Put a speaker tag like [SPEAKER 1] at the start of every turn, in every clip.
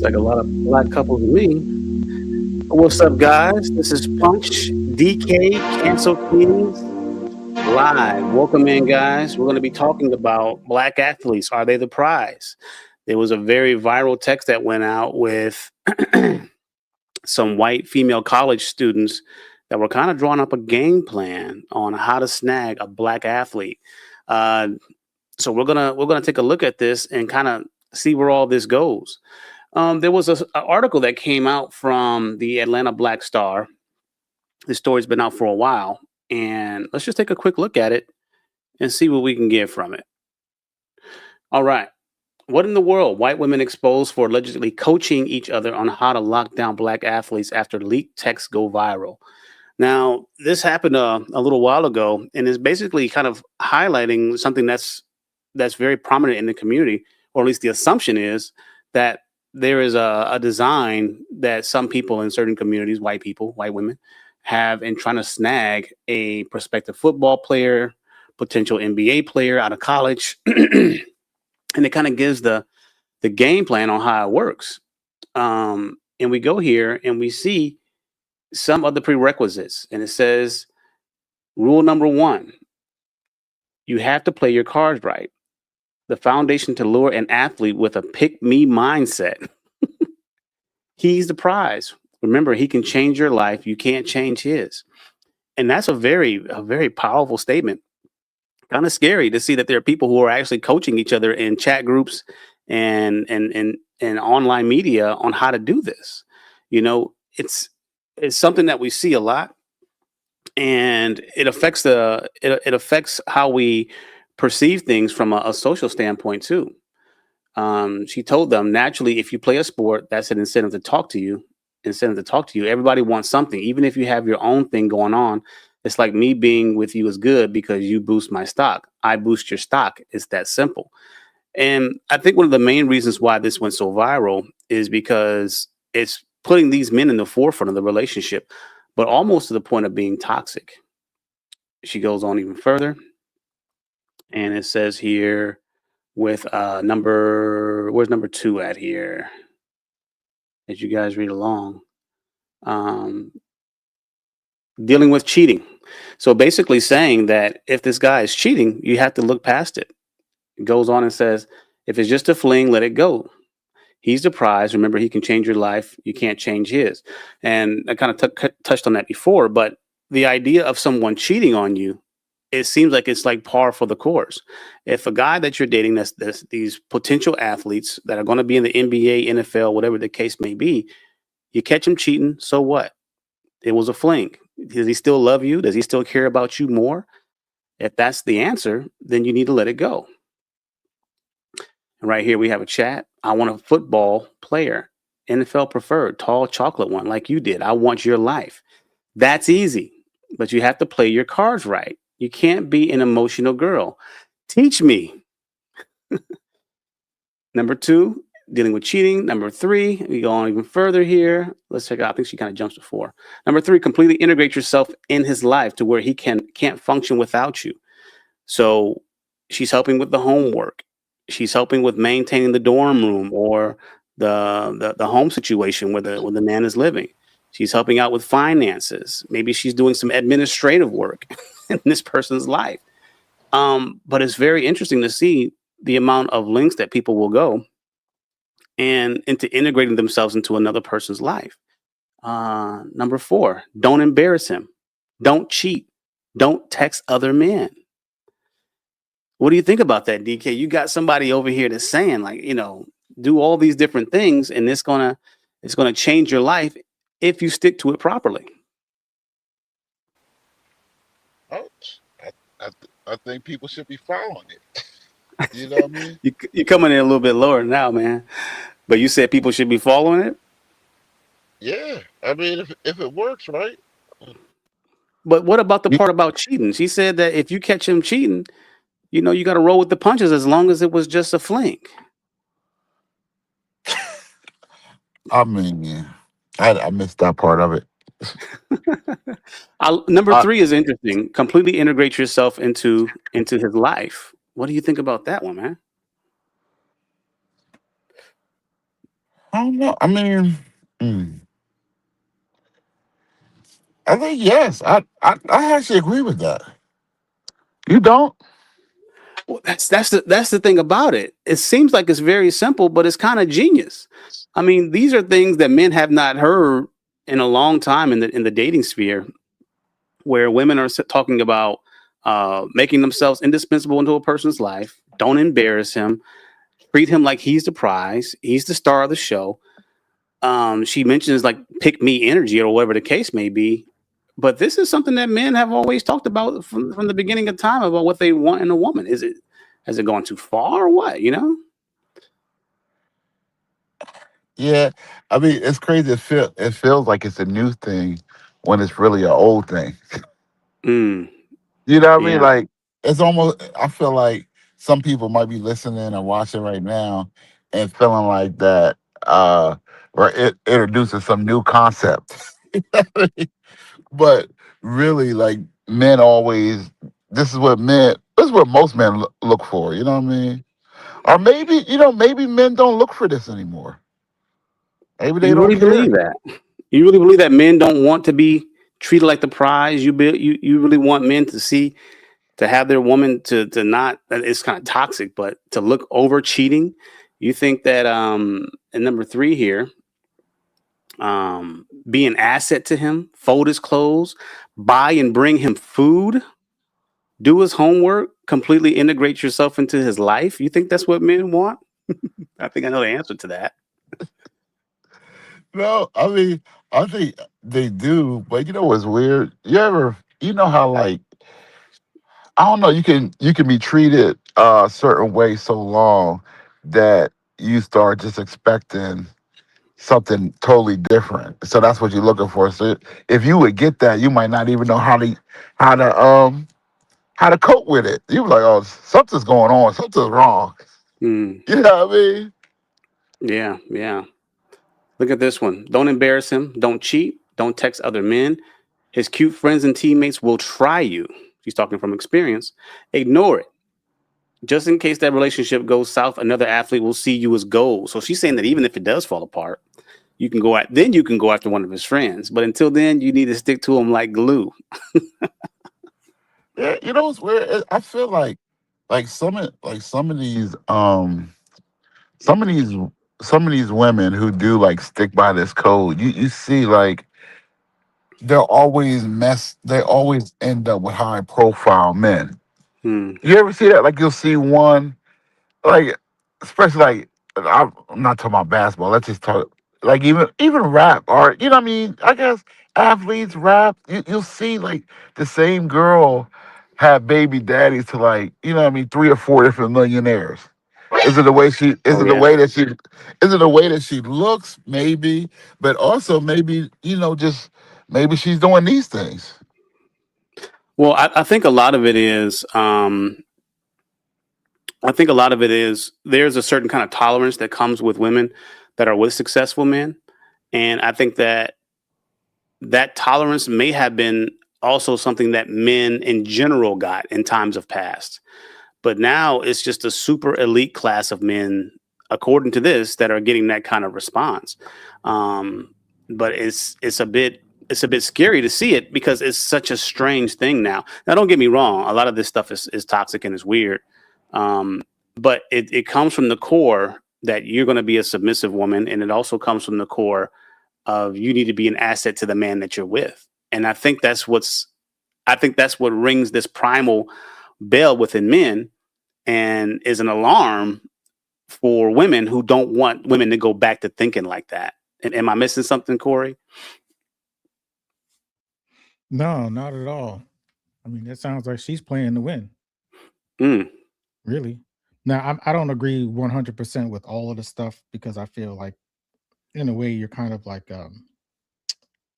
[SPEAKER 1] like a lot of black couples to me. What's up, guys? This is Punch, DK, Cancel Kings, live. Welcome in, guys. We're going to be talking about black athletes. Are they the prize? There was a very viral text that went out with some white female college students that were kind of drawing up a game plan on how to snag a black athlete. Uh, so we're gonna take a look at this and kind of see where all this goes. There was an article that came out from the Atlanta Black Star. This story's been out for a while, and let's just take a quick look at it and see what we can get from it. All right. What in the world? White women exposed for allegedly coaching each other on how to lock down black athletes after leaked texts go viral. Now, this happened a little while ago, and is basically kind of highlighting something that's very prominent in the community, or at least the assumption is that there is a design that some people in certain communities, white people, white women, have in trying to snag a prospective football player, potential NBA player out of college, and it kind of gives the game plan on how it works. And we go here and we see some of the prerequisites, and it says rule number one: you have to play your cards right. The foundation to lure an athlete with a pick me mindset. He's the prize. Remember, he can change your life. You can't change his. And that's a very powerful statement. Kind of scary to see that there are people who are actually coaching each other in chat groups and online media on how to do this. You know, it's something that we see a lot, and it affects how we perceive things from a social standpoint too. She told them, naturally, if you play a sport, that's an incentive to talk to you. Incentive to talk to you. Everybody wants something, even if you have your own thing going on. It's like me being with you is good because you boost my stock. I boost your stock. It's that simple. And I think one of the main reasons why this went so viral is because it's putting these men in the forefront of the relationship, but almost to the point of being toxic. She goes on even further, and it says here with where's number two at here? As you guys read along, um, dealing with cheating. So basically saying that if this guy is cheating, you have to look past it. It goes on and says, if it's just a fling, let it go. He's the prize. Remember, he can change your life. You can't change his. And I kind of touched on that before, but the idea of someone cheating on you, it seems like it's like par for the course. If a guy that you're dating, that's these potential athletes that are going to be in the NBA, NFL, whatever the case may be, you catch him cheating, so what? It was a fling. Does he still love you? Does he still care about you more? If that's the answer, then you need to let it go. And right here we have a chat. I want a football player, NFL preferred, tall chocolate one like you did. I want your life. That's easy, but you have to play your cards right. You can't be an emotional girl. Teach me. Number two, dealing with cheating. Number three, we go on even further here. Let's check out. I think she kind of jumps to four. Number three, completely integrate yourself in his life to where he can't function without you. So she's helping with the homework. She's helping with maintaining the dorm room or the home situation where the man is living. She's helping out with finances. Maybe she's doing some administrative work in this person's life. But it's very interesting to see the amount of links that people will go and into integrating themselves into another person's life. Number four, don't embarrass him. Don't cheat. Don't text other men. What do you think about that, DK? You got somebody over here that's saying, like, do all these different things, and it's gonna change your life if you stick to it properly.
[SPEAKER 2] Oh, I, I think people should be following it. You know what I mean?
[SPEAKER 1] You're coming in a little bit lower now, man. But you said people should be following it.
[SPEAKER 2] Yeah. I mean, if it works, right?
[SPEAKER 1] But what about the
[SPEAKER 2] You-
[SPEAKER 1] part about cheating? She said that if you catch him cheating, you got to roll with the punches as long as it was just a fling.
[SPEAKER 2] I mean, yeah. I missed that part of it.
[SPEAKER 1] Number
[SPEAKER 2] I,
[SPEAKER 1] three is interesting. Completely integrate yourself into his life. What do you think about that one, man?
[SPEAKER 3] I don't know. I mean, mm, I think yes. I actually agree with that. You don't?
[SPEAKER 1] Well, that's the thing about it. It seems like it's very simple, but it's kind of genius. I mean, these are things that men have not heard in a long time in the dating sphere, where women are talking about making themselves indispensable into a person's life. Don't embarrass him. Treat him like he's the prize. He's the star of the show. She mentions like pick me energy or whatever the case may be. But this is something that men have always talked about from the beginning of time about what they want in a woman. Is it has it gone too far or what? You know?
[SPEAKER 3] Yeah. I mean, it's crazy. It feels like it's a new thing when it's really an old thing.
[SPEAKER 1] Mm,
[SPEAKER 3] You know what I mean?
[SPEAKER 1] yeah.
[SPEAKER 3] Like it's almost. I feel like some people might be listening and watching right now and feeling like that. Or it introduces some new concept. But really, like men always. This is what men. This is what most men look for. You know what I mean? Or maybe maybe men don't look for this anymore. Maybe they
[SPEAKER 1] You
[SPEAKER 3] don't
[SPEAKER 1] really
[SPEAKER 3] care.
[SPEAKER 1] believe that? You really believe that men don't want to be treated like the prize? You really want men to see to have their woman to not that it's kind of toxic, but to look over cheating. You think that and number three here, be an asset to him, fold his clothes, buy and bring him food, do his homework, completely integrate yourself into his life. You think that's what men want? I think I know the answer to that.
[SPEAKER 3] No, I mean, I think they do, but you know what's weird? You know how like I don't know, you can be treated a certain way so long that you start just expecting something totally different. So that's what you're looking for. So if you would get that, you might not even know how to how to cope with it. You be like, oh, something's going on, something's wrong.
[SPEAKER 1] Hmm.
[SPEAKER 3] You know what I mean?
[SPEAKER 1] Yeah, yeah. Look at this one. Don't embarrass him. Don't cheat. Don't text other men. His cute friends and teammates will try you. She's talking from experience. Ignore it. Just in case that relationship goes south, another athlete will see you as gold. So she's saying that even if it does fall apart, you can go after one of his friends. But until then, you need to stick to him like glue.
[SPEAKER 3] Yeah, you know what's weird? I feel like some of these some of these some of these women who do like stick by this code, you see like they always end up with high profile men.
[SPEAKER 1] Hmm.
[SPEAKER 3] You ever see that? Like you'll see one like especially like I'm not talking about basketball. Let's just talk like even rap or you know what I mean. I guess athletes rap. You'll see like the same girl have baby daddies to like you know what I mean 3 or 4 different millionaires. Is it the way she? Is
[SPEAKER 1] Oh
[SPEAKER 3] it the
[SPEAKER 1] yeah.
[SPEAKER 3] way that she? Is it the way that she looks? Maybe, but also maybe just maybe she's doing these things.
[SPEAKER 1] Well, I think a lot of it is. I think a lot of it is there's a certain kind of tolerance that comes with women that are with successful men, and I think that that tolerance may have been also something that men in general got in times of past. But now it's just a super elite class of men, according to this, that are getting that kind of response. Um, but it's a bit scary to see it because it's such a strange thing now. Now, don't get me wrong; a lot of this stuff is toxic and is weird. Um, but it comes from the core that you're going to be a submissive woman, and it also comes from the core of you need to be an asset to the man that you're with. And I think that's what rings this primal bell within men and is an alarm for women who don't want women to go back to thinking like that. And am I missing something, Corey?
[SPEAKER 4] No, not at all. I mean, it sounds like she's playing to win,
[SPEAKER 1] Mm,
[SPEAKER 4] really. Now, I don't agree 100% with all of the stuff because I feel like, in a way, you're kind of like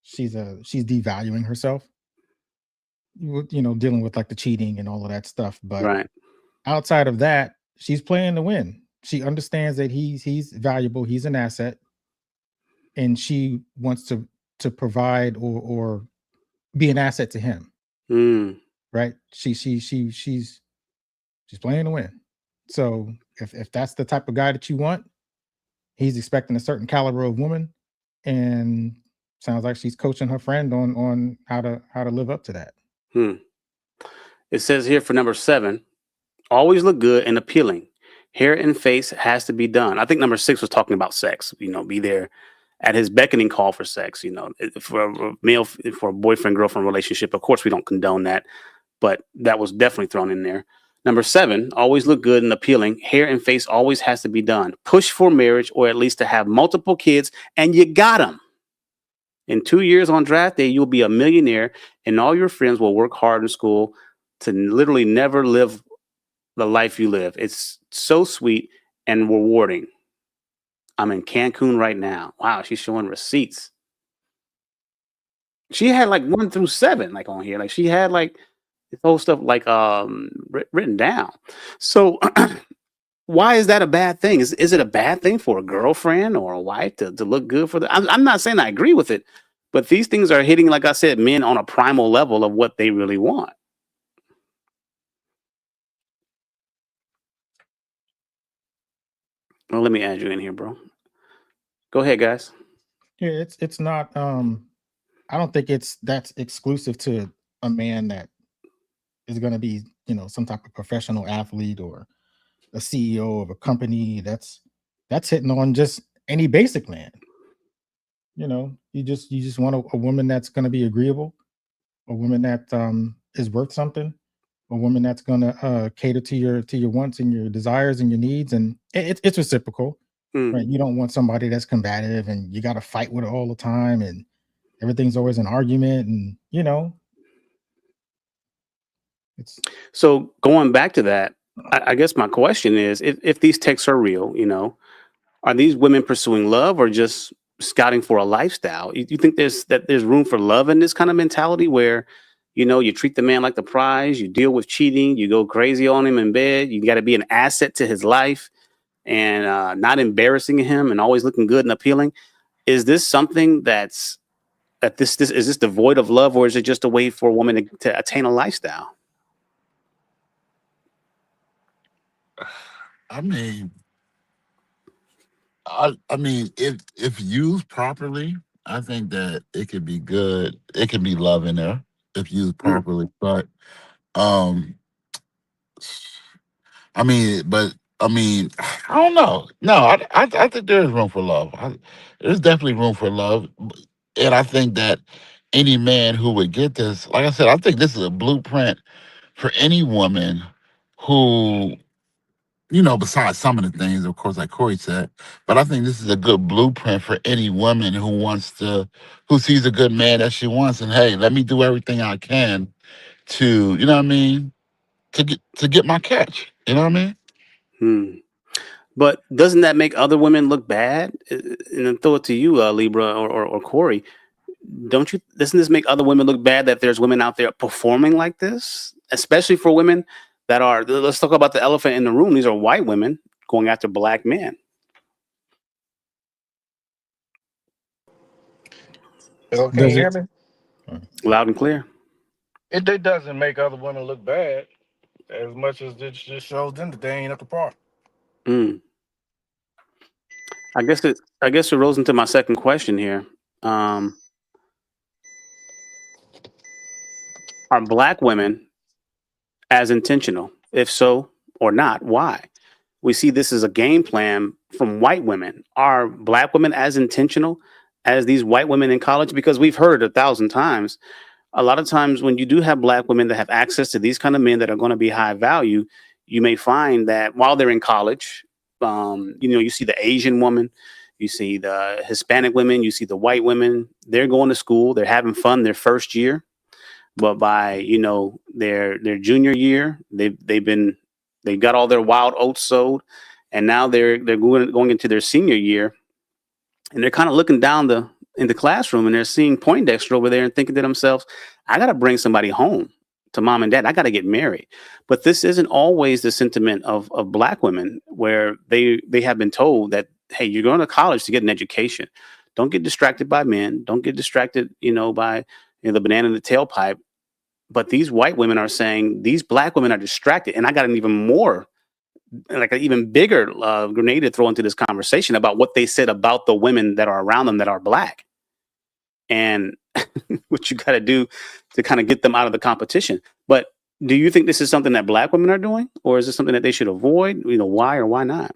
[SPEAKER 4] she's devaluing herself, dealing with like the cheating and all of that stuff. But
[SPEAKER 1] right.
[SPEAKER 4] outside of that, she's playing to win. She understands that he's valuable, he's an asset, and she wants to provide or be an asset to him,
[SPEAKER 1] Mm,
[SPEAKER 4] right? She's playing to win. So if that's the type of guy that you want, he's expecting a certain caliber of woman, and sounds like she's coaching her friend on how to live up to that.
[SPEAKER 1] It says here for number 7, always look good and appealing. Hair and face has to be done. I think number 6 was talking about sex. Be there at his beckoning call for sex. For a male, for a boyfriend girlfriend relationship. Of course, we don't condone that, but that was definitely thrown in there. Number 7, always look good and appealing. Hair and face always has to be done. Push for marriage, or at least to have multiple kids, and you got them. In 2 years on draft day, you'll be a millionaire, and all your friends will work hard in school to literally never live the life you live. It's so sweet and rewarding. I'm in Cancun right now. Wow, she's showing receipts. She had like 1 through 7, like on here. Like she had like this whole stuff like written down. So why is that a bad thing? Is it a bad thing for a girlfriend or a wife to look good for the? I'm not saying I agree with it, but these things are hitting, like I said, men on a primal level of what they really want. Well, let me add you in here, bro. Go ahead, guys.
[SPEAKER 4] Yeah, it's not. I don't think that's exclusive to a man that is going to be, some type of professional athlete or a CEO of a company. That's hitting on just any basic man. You just want a woman that's going to be agreeable, a woman that is worth something, a woman that's going to cater to your wants and your desires and your needs, and it's reciprocal. Right? You don't want somebody that's combative and you got to fight with her all the time and everything's always an argument, and it's
[SPEAKER 1] So going back to that, I guess my question is, if these texts are real, are these women pursuing love or just scouting for a lifestyle? You think there's room for love in this kind of mentality where, you treat the man like the prize, you deal with cheating, you go crazy on him in bed, you got to be an asset to his life and not embarrassing him and always looking good and appealing? Is this something that this is this devoid of love, or is it just a way for a woman to attain a lifestyle?
[SPEAKER 3] I mean, I mean, if used properly, I think that it could be good. It can be love in there if used
[SPEAKER 1] Mm,
[SPEAKER 3] properly. But um, but I mean, I don't know. No, I think there is room for love. There's definitely room for love, and I think that any man who would get this, like I said, I think this is a blueprint for any woman who, besides some of the things, of course, like Corey said, but I think this is a good blueprint for any woman who sees a good man that she wants, and hey, let me do everything I can to, you know what I mean, to get my catch. You know what I mean?
[SPEAKER 1] hmm. But doesn't that make other women look bad? And then throw it to you, Libra or Corey. Doesn't this make other women look bad that there's women out there performing like this? Especially for women that are, let's talk about the elephant in the room. These are white women going after black men.
[SPEAKER 2] Hello, can you
[SPEAKER 4] does
[SPEAKER 2] hear
[SPEAKER 4] it.
[SPEAKER 2] me?
[SPEAKER 1] Loud and clear.
[SPEAKER 2] It doesn't make other women look bad as much as it just shows them that they ain't up to par.
[SPEAKER 1] Mm. I guess it rolls into my second question here. Um, are black women as intentional? If so or not, why? We see this as a game plan from white women. Are black women as intentional as these white women in college? Because we've heard 1,000 times. A lot of times when you do have black women that have access to these kind of men that are going to be high value, you may find that while they're in college, you see the Asian woman, you see the Hispanic women, you see the white women. They're going to school, they're having fun their first year, but by their junior year, they've got all their wild oats sowed, and now they're going into their senior year, and they're kind of looking down in the classroom, and they're seeing Poindexter over there and thinking to themselves, I got to bring somebody home to mom and dad. I got to get married. But this isn't always the sentiment of black women, where they have been told that, hey, you're going to college to get an education. Don't get distracted by men. Don't get distracted, by the banana in the tailpipe. But these white women are saying these black women are distracted, and I got an even more like an even bigger grenade to throw into this conversation about what they said about the women that are around them that are black, and what you got to do to kind of get them out of the competition. But do you think this is something that black women are doing, or is this something that they should avoid? Why or why not?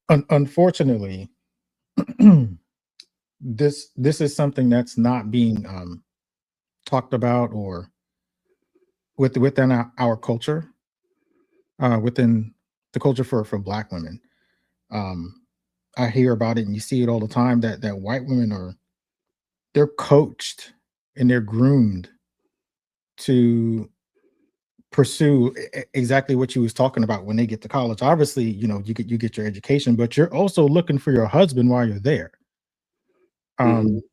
[SPEAKER 4] Unfortunately, this is something that's not being talked about or within our culture, within the culture for black women. I hear about it and you see it all the time that white women they're coached and they're groomed to pursue exactly what you was talking about when they get to college. Obviously, you get your education, but you're also looking for your husband while you're there.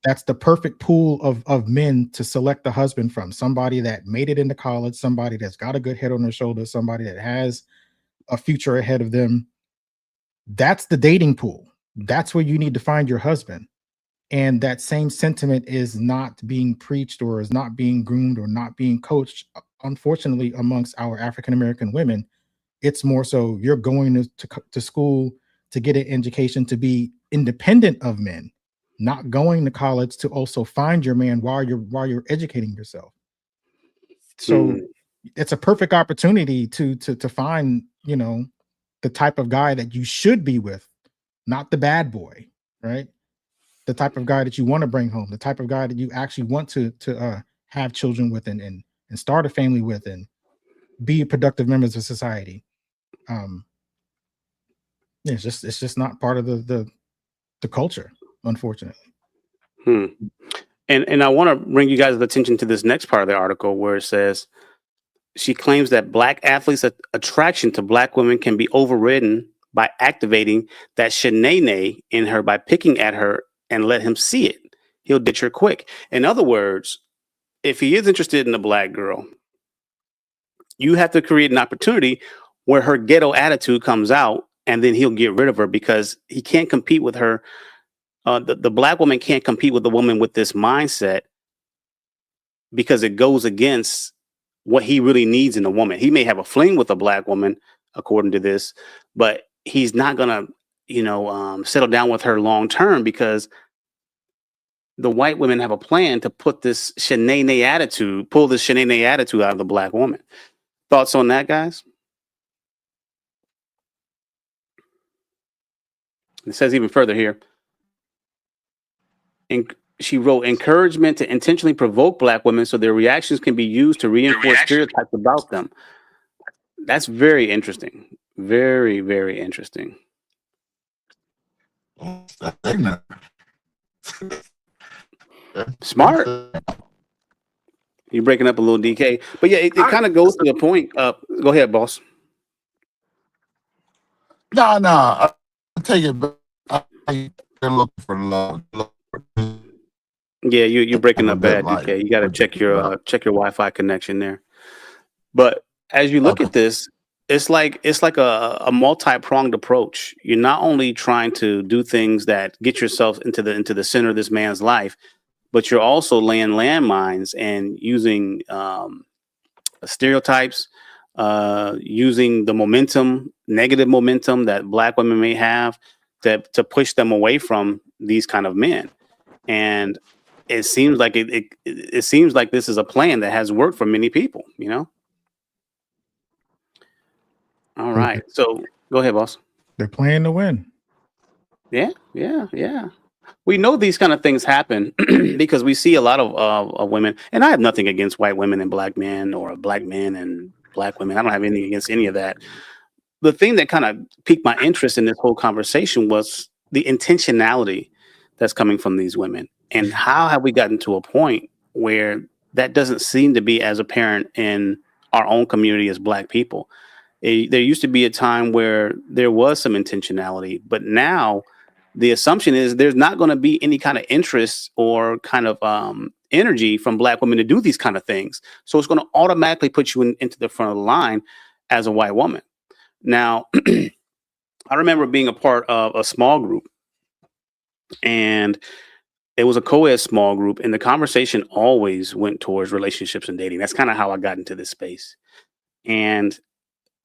[SPEAKER 4] That's the perfect pool of men to select a husband from. Somebody that made it into college, somebody that's got a good head on their shoulders, somebody that has a future ahead of them. That's the dating pool. That's where you need to find your husband. And that same sentiment is not being preached or is not being groomed or not being coached, unfortunately, amongst our African American women. It's more so you're going to school to get an education to be independent of men, not going to college to also find your man while you're educating yourself. So it's a perfect opportunity to find, the type of guy that you should be with, not the bad boy, right? The type of guy that you want to bring home, the type of guy that you actually want to have children with and start a family with and be productive members of society. It's just not part of the culture, unfortunately.
[SPEAKER 1] And I want to bring you guys' attention to this next part of the article where it says she claims that black athletes' attraction to black women can be overridden by activating that shenanay in her by picking at her and let him see it. He'll ditch her quick. In other words, if he is interested in a black girl, you have to create an opportunity where her ghetto attitude comes out, and then he'll get rid of her because he can't compete with her. The black woman can't compete with the woman with this mindset because it goes against what he really needs in a woman. He may have a fling with a black woman, according to this, but he's not gonna, settle down with her long term because the white women have a plan to put this pull this shenanay attitude out of the black woman. Thoughts on that, guys? It says even further here. She wrote encouragement to intentionally provoke black women so their reactions can be used to reinforce stereotypes about them. That's very interesting. Very, very interesting. Smart. You're breaking up a little, DK. But yeah, it kind of goes to the point. Go ahead, boss.
[SPEAKER 3] No, I take it back. They're looking for love.
[SPEAKER 1] Yeah, you're breaking up bad, DK. You got to check your Wi-Fi connection there. But as you look at this, it's like a multi-pronged approach. You're not only trying to do things that get yourself into the center of this man's life, but you're also laying landmines and using stereotypes, using the negative momentum that black women may have to push them away from these kind of men. And it seems like it seems like this is a plan that has worked for many people, All right. So go ahead, boss.
[SPEAKER 4] They're playing to win.
[SPEAKER 1] Yeah. We know these kind of things happen because we see a lot of women, and I have nothing against white women and black men or black men and black women. I don't have anything against any of that. The thing that kind of piqued my interest in this whole conversation was the intentionality that's coming from these women. And how have we gotten to a point where that doesn't seem to be as apparent in our own community as black people? There used to be a time where there was some intentionality, but now the assumption is there's not going to be any kind of interest or kind of energy from black women to do these kind of things. So it's going to automatically put you into the front of the line as a white woman. Now, I remember being a part of a small group, and it was a co-ed small group, and the conversation always went towards relationships and dating. That's kind of how I got into this space. And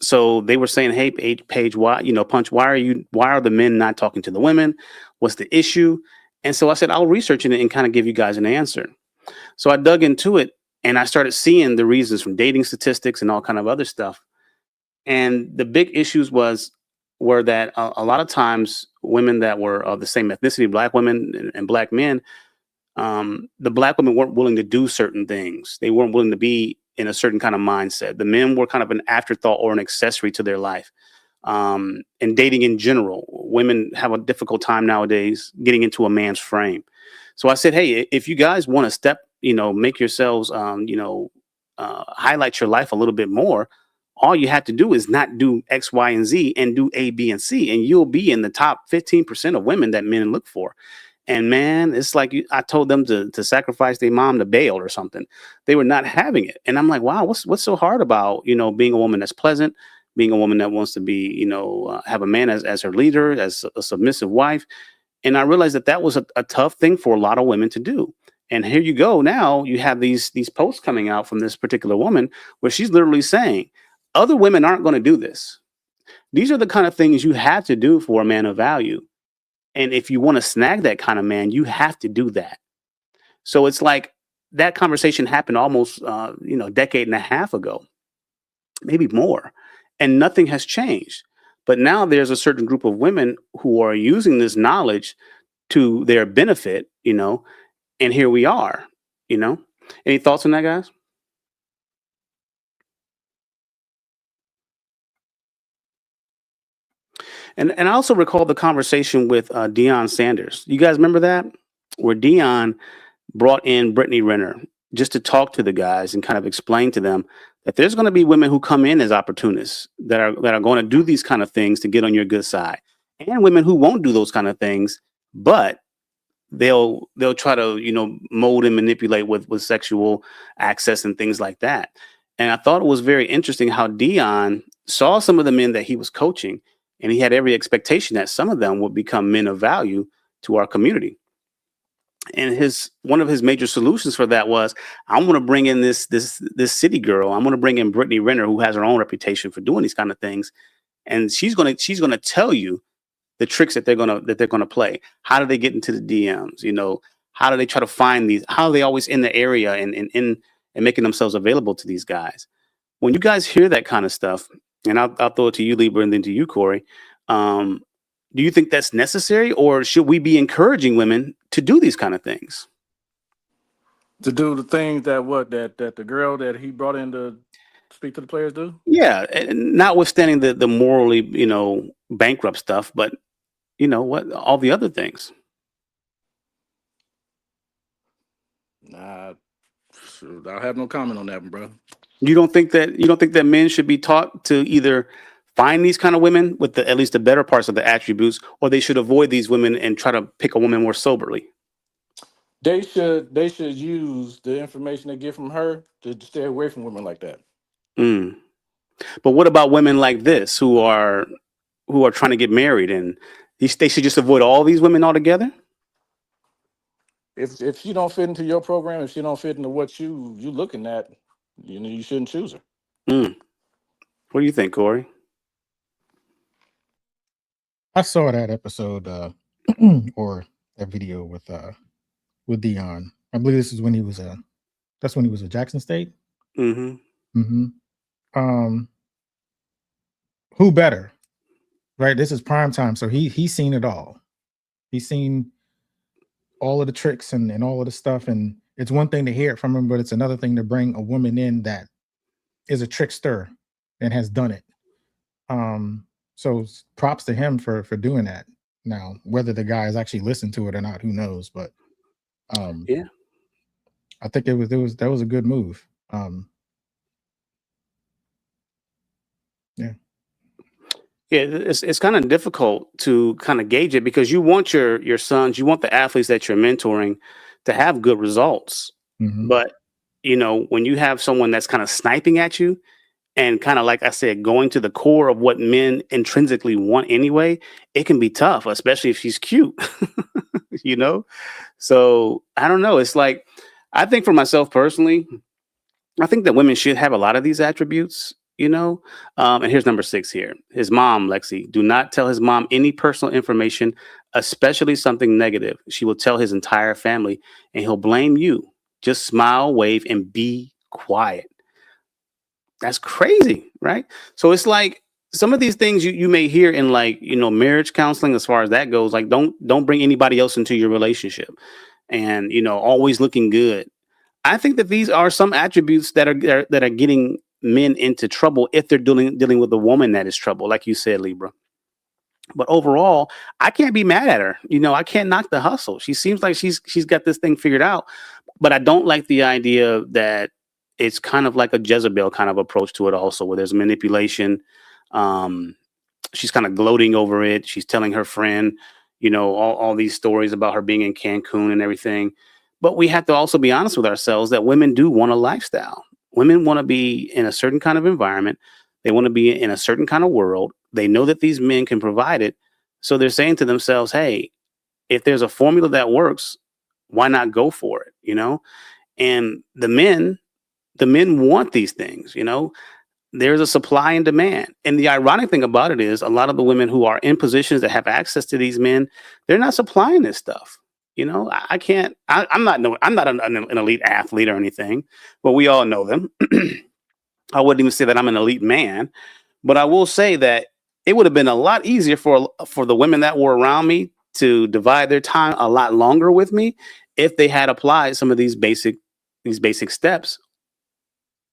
[SPEAKER 1] So they were saying, "Hey, Paige, why, Punch, why are the men not talking to the women? What's the issue?" And so I said, I'll research it and kind of give you guys an answer. So I dug into it and I started seeing the reasons from dating statistics and all kind of other stuff. And the big issues were that a lot of times women that were of the same ethnicity, black women and black men, the black women weren't willing to do certain things. They weren't willing to be in a certain kind of mindset. The men were kind of an afterthought or an accessory to their life. And dating in general, women have a difficult time nowadays getting into a man's frame. So I said, hey, if you guys want to make yourselves, highlight your life a little bit more, all you have to do is not do X, Y, and Z and do A, B, and C, and you'll be in the top 15% of women that men look for. And man, it's like I told them to sacrifice their mom to Baal or something. They were not having it. And I'm like, wow, what's so hard about, being a woman that's pleasant, being a woman that wants to be, have a man as her leader, as a submissive wife. And I realized that was a tough thing for a lot of women to do. And here you go. Now you have these posts coming out from this particular woman where she's literally saying other women aren't going to do this. These are the kind of things you have to do for a man of value. And if you want to snag that kind of man, you have to do that. So it's like that conversation happened almost, a decade and a half ago, maybe more, and nothing has changed. But now there's a certain group of women who are using this knowledge to their benefit, and here we are, Any thoughts on that, guys? And I also recall the conversation with Deion Sanders. You guys remember that? Where Deion brought in Brittany Renner just to talk to the guys and kind of explain to them that there's going to be women who come in as opportunists that are going to do these kind of things to get on your good side, and women who won't do those kind of things, but they'll try to mold and manipulate with sexual access and things like that. And I thought it was very interesting how Deion saw some of the men that he was coaching, and he had every expectation that some of them would become men of value to our community. And one of his major solutions for that was, I'm going to bring in this city girl. I'm going to bring in Brittany Renner, who has her own reputation for doing these kind of things, and she's going to tell you the tricks that they're gonna play. How do they get into the DMs? How do they try to find these? How are they always in the area and making themselves available to these guys? When you guys hear that kind of stuff, and I'll throw it to you, Lieber, and then to you, Corey. Do you think that's necessary, or should we be encouraging women to do these kind of things?
[SPEAKER 5] To do the things that the girl that he brought in to speak to the players do?
[SPEAKER 1] Yeah, and notwithstanding the morally, bankrupt stuff, but what all the other things.
[SPEAKER 5] Nah, I have no comment on that one, bro.
[SPEAKER 1] You don't think that men should be taught to either find these kind of women with at least the better parts of the attributes, or they should avoid these women and try to pick a woman more soberly?
[SPEAKER 5] They should use the information they get from her to stay away from women like that.
[SPEAKER 1] But what about women like this who are trying to get married, and they should just avoid all these women altogether?
[SPEAKER 5] If she don't fit into your program, if she don't fit into what you looking at, you shouldn't choose her.
[SPEAKER 1] What do you think, Corey?
[SPEAKER 4] I saw that episode or that video with Deion. I believe this is when he was that's when he was at Jackson State.
[SPEAKER 1] Mm-hmm.
[SPEAKER 4] Who better? Right? This is prime time. So he's seen it all. He's seen all of the tricks and all of the stuff. And it's one thing to hear it from him, but it's another thing to bring a woman in that is a trickster and has done it. So props to him for doing that. Now, whether the guys actually listen to it or not, who knows? But
[SPEAKER 1] yeah,
[SPEAKER 4] I think that was a good move.
[SPEAKER 1] Yeah, it's kind of difficult to kind of gauge it because you want your sons, you want the athletes that you're mentoring to have good results.
[SPEAKER 4] Mm-hmm.
[SPEAKER 1] But when you have someone that's kind of sniping at you, and kind of, like I said, going to the core of what men intrinsically want anyway, it can be tough, especially if she's cute, So I don't know. It's like, I think for myself personally, I think that women should have a lot of these attributes. And here's number 6 here. His mom, Lexi, do not tell his mom any personal information, especially something negative. She will tell his entire family and he'll blame you. Just smile, wave, and be quiet. That's crazy, right? So it's like some of these things you may hear in, like, marriage counseling, as far as that goes, like don't bring anybody else into your relationship, and always looking good. I think that these are some attributes that are getting men into trouble if they're dealing with a woman that is trouble, like you said, Libra. But overall, I can't be mad at her. I can't knock the hustle. She seems like she's got this thing figured out. But I don't like the idea that it's kind of like a Jezebel kind of approach to it also, where there's manipulation. Um, she's kind of gloating over it. She's telling her friend, all these stories about her being in Cancun and everything. But we have to also be honest with ourselves that women do want a lifestyle. Women want to be in a certain kind of environment. They want to be in a certain kind of world. They know that these men can provide it. So they're saying to themselves, hey, if there's a formula that works, why not go for it? And the men want these things. There's a supply and demand. And the ironic thing about it is a lot of the women who are in positions that have access to these men, they're not supplying this stuff. I can't, I'm not an elite athlete or anything, but we all know them. I wouldn't even say that I'm an elite man, but I will say that it would have been a lot easier for the women that were around me to divide their time a lot longer with me if they had applied some of these basic steps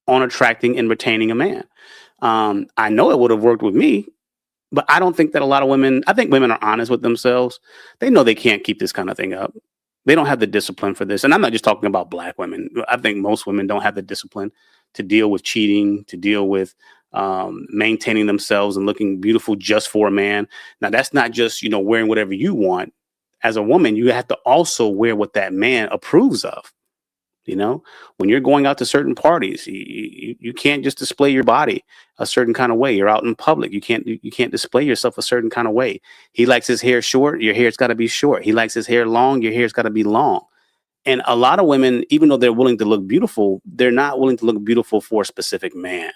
[SPEAKER 1] on attracting and retaining a man. I know it would have worked with me, but I don't think that a lot of women, I think women are honest with themselves. They know they can't keep this kind of thing up. They don't have the discipline for this. And I'm not just talking about black women. I think most women don't have the discipline to deal with cheating, to deal with maintaining themselves and looking beautiful just for a man. Now, that's not just, wearing whatever you want. As a woman, you have to also wear what that man approves of. When you're going out to certain parties, you can't just display your body a certain kind of way. You're out in public. You can't display yourself a certain kind of way. He likes his hair short. Your hair's got to be short. He likes his hair long. Your hair's got to be long. And a lot of women, even though they're willing to look beautiful, they're not willing to look beautiful for a specific man.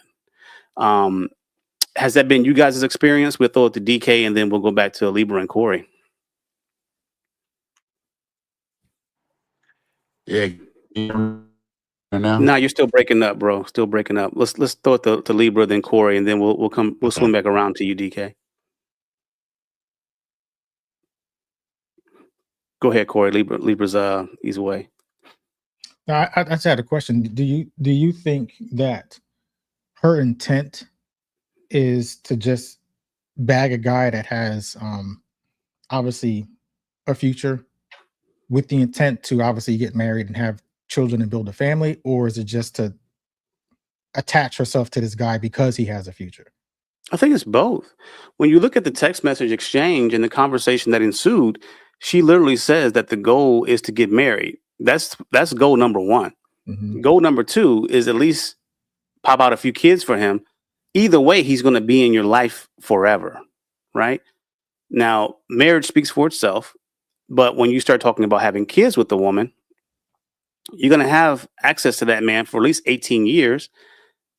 [SPEAKER 1] Has that been you guys' experience? We'll throw it to DK and then we'll go back to Libra and Corey.
[SPEAKER 3] Yeah. Now?
[SPEAKER 1] No, you're still breaking up, bro. Still breaking up. Let's throw it to Libra, then Corey, and then we'll swing back around to you, DK. Go ahead, Corey. Libra's he's away.
[SPEAKER 4] Now, I just had a question. Do you think that her intent is to just bag a guy that has obviously a future, with the intent to obviously get married and have children and build a family, or is it just to attach herself to this guy because he has a future?
[SPEAKER 1] I think it's both. When you look at the text message exchange and the conversation that ensued, she literally says that the goal is to get married. That's goal number 1.
[SPEAKER 4] Mm-hmm.
[SPEAKER 1] Goal number 2 is at least pop out a few kids for him. Either way, he's going to be in your life forever, right? Now, marriage speaks for itself, but when you start talking about having kids with the woman, you're going to have access to that man for at least 18 years.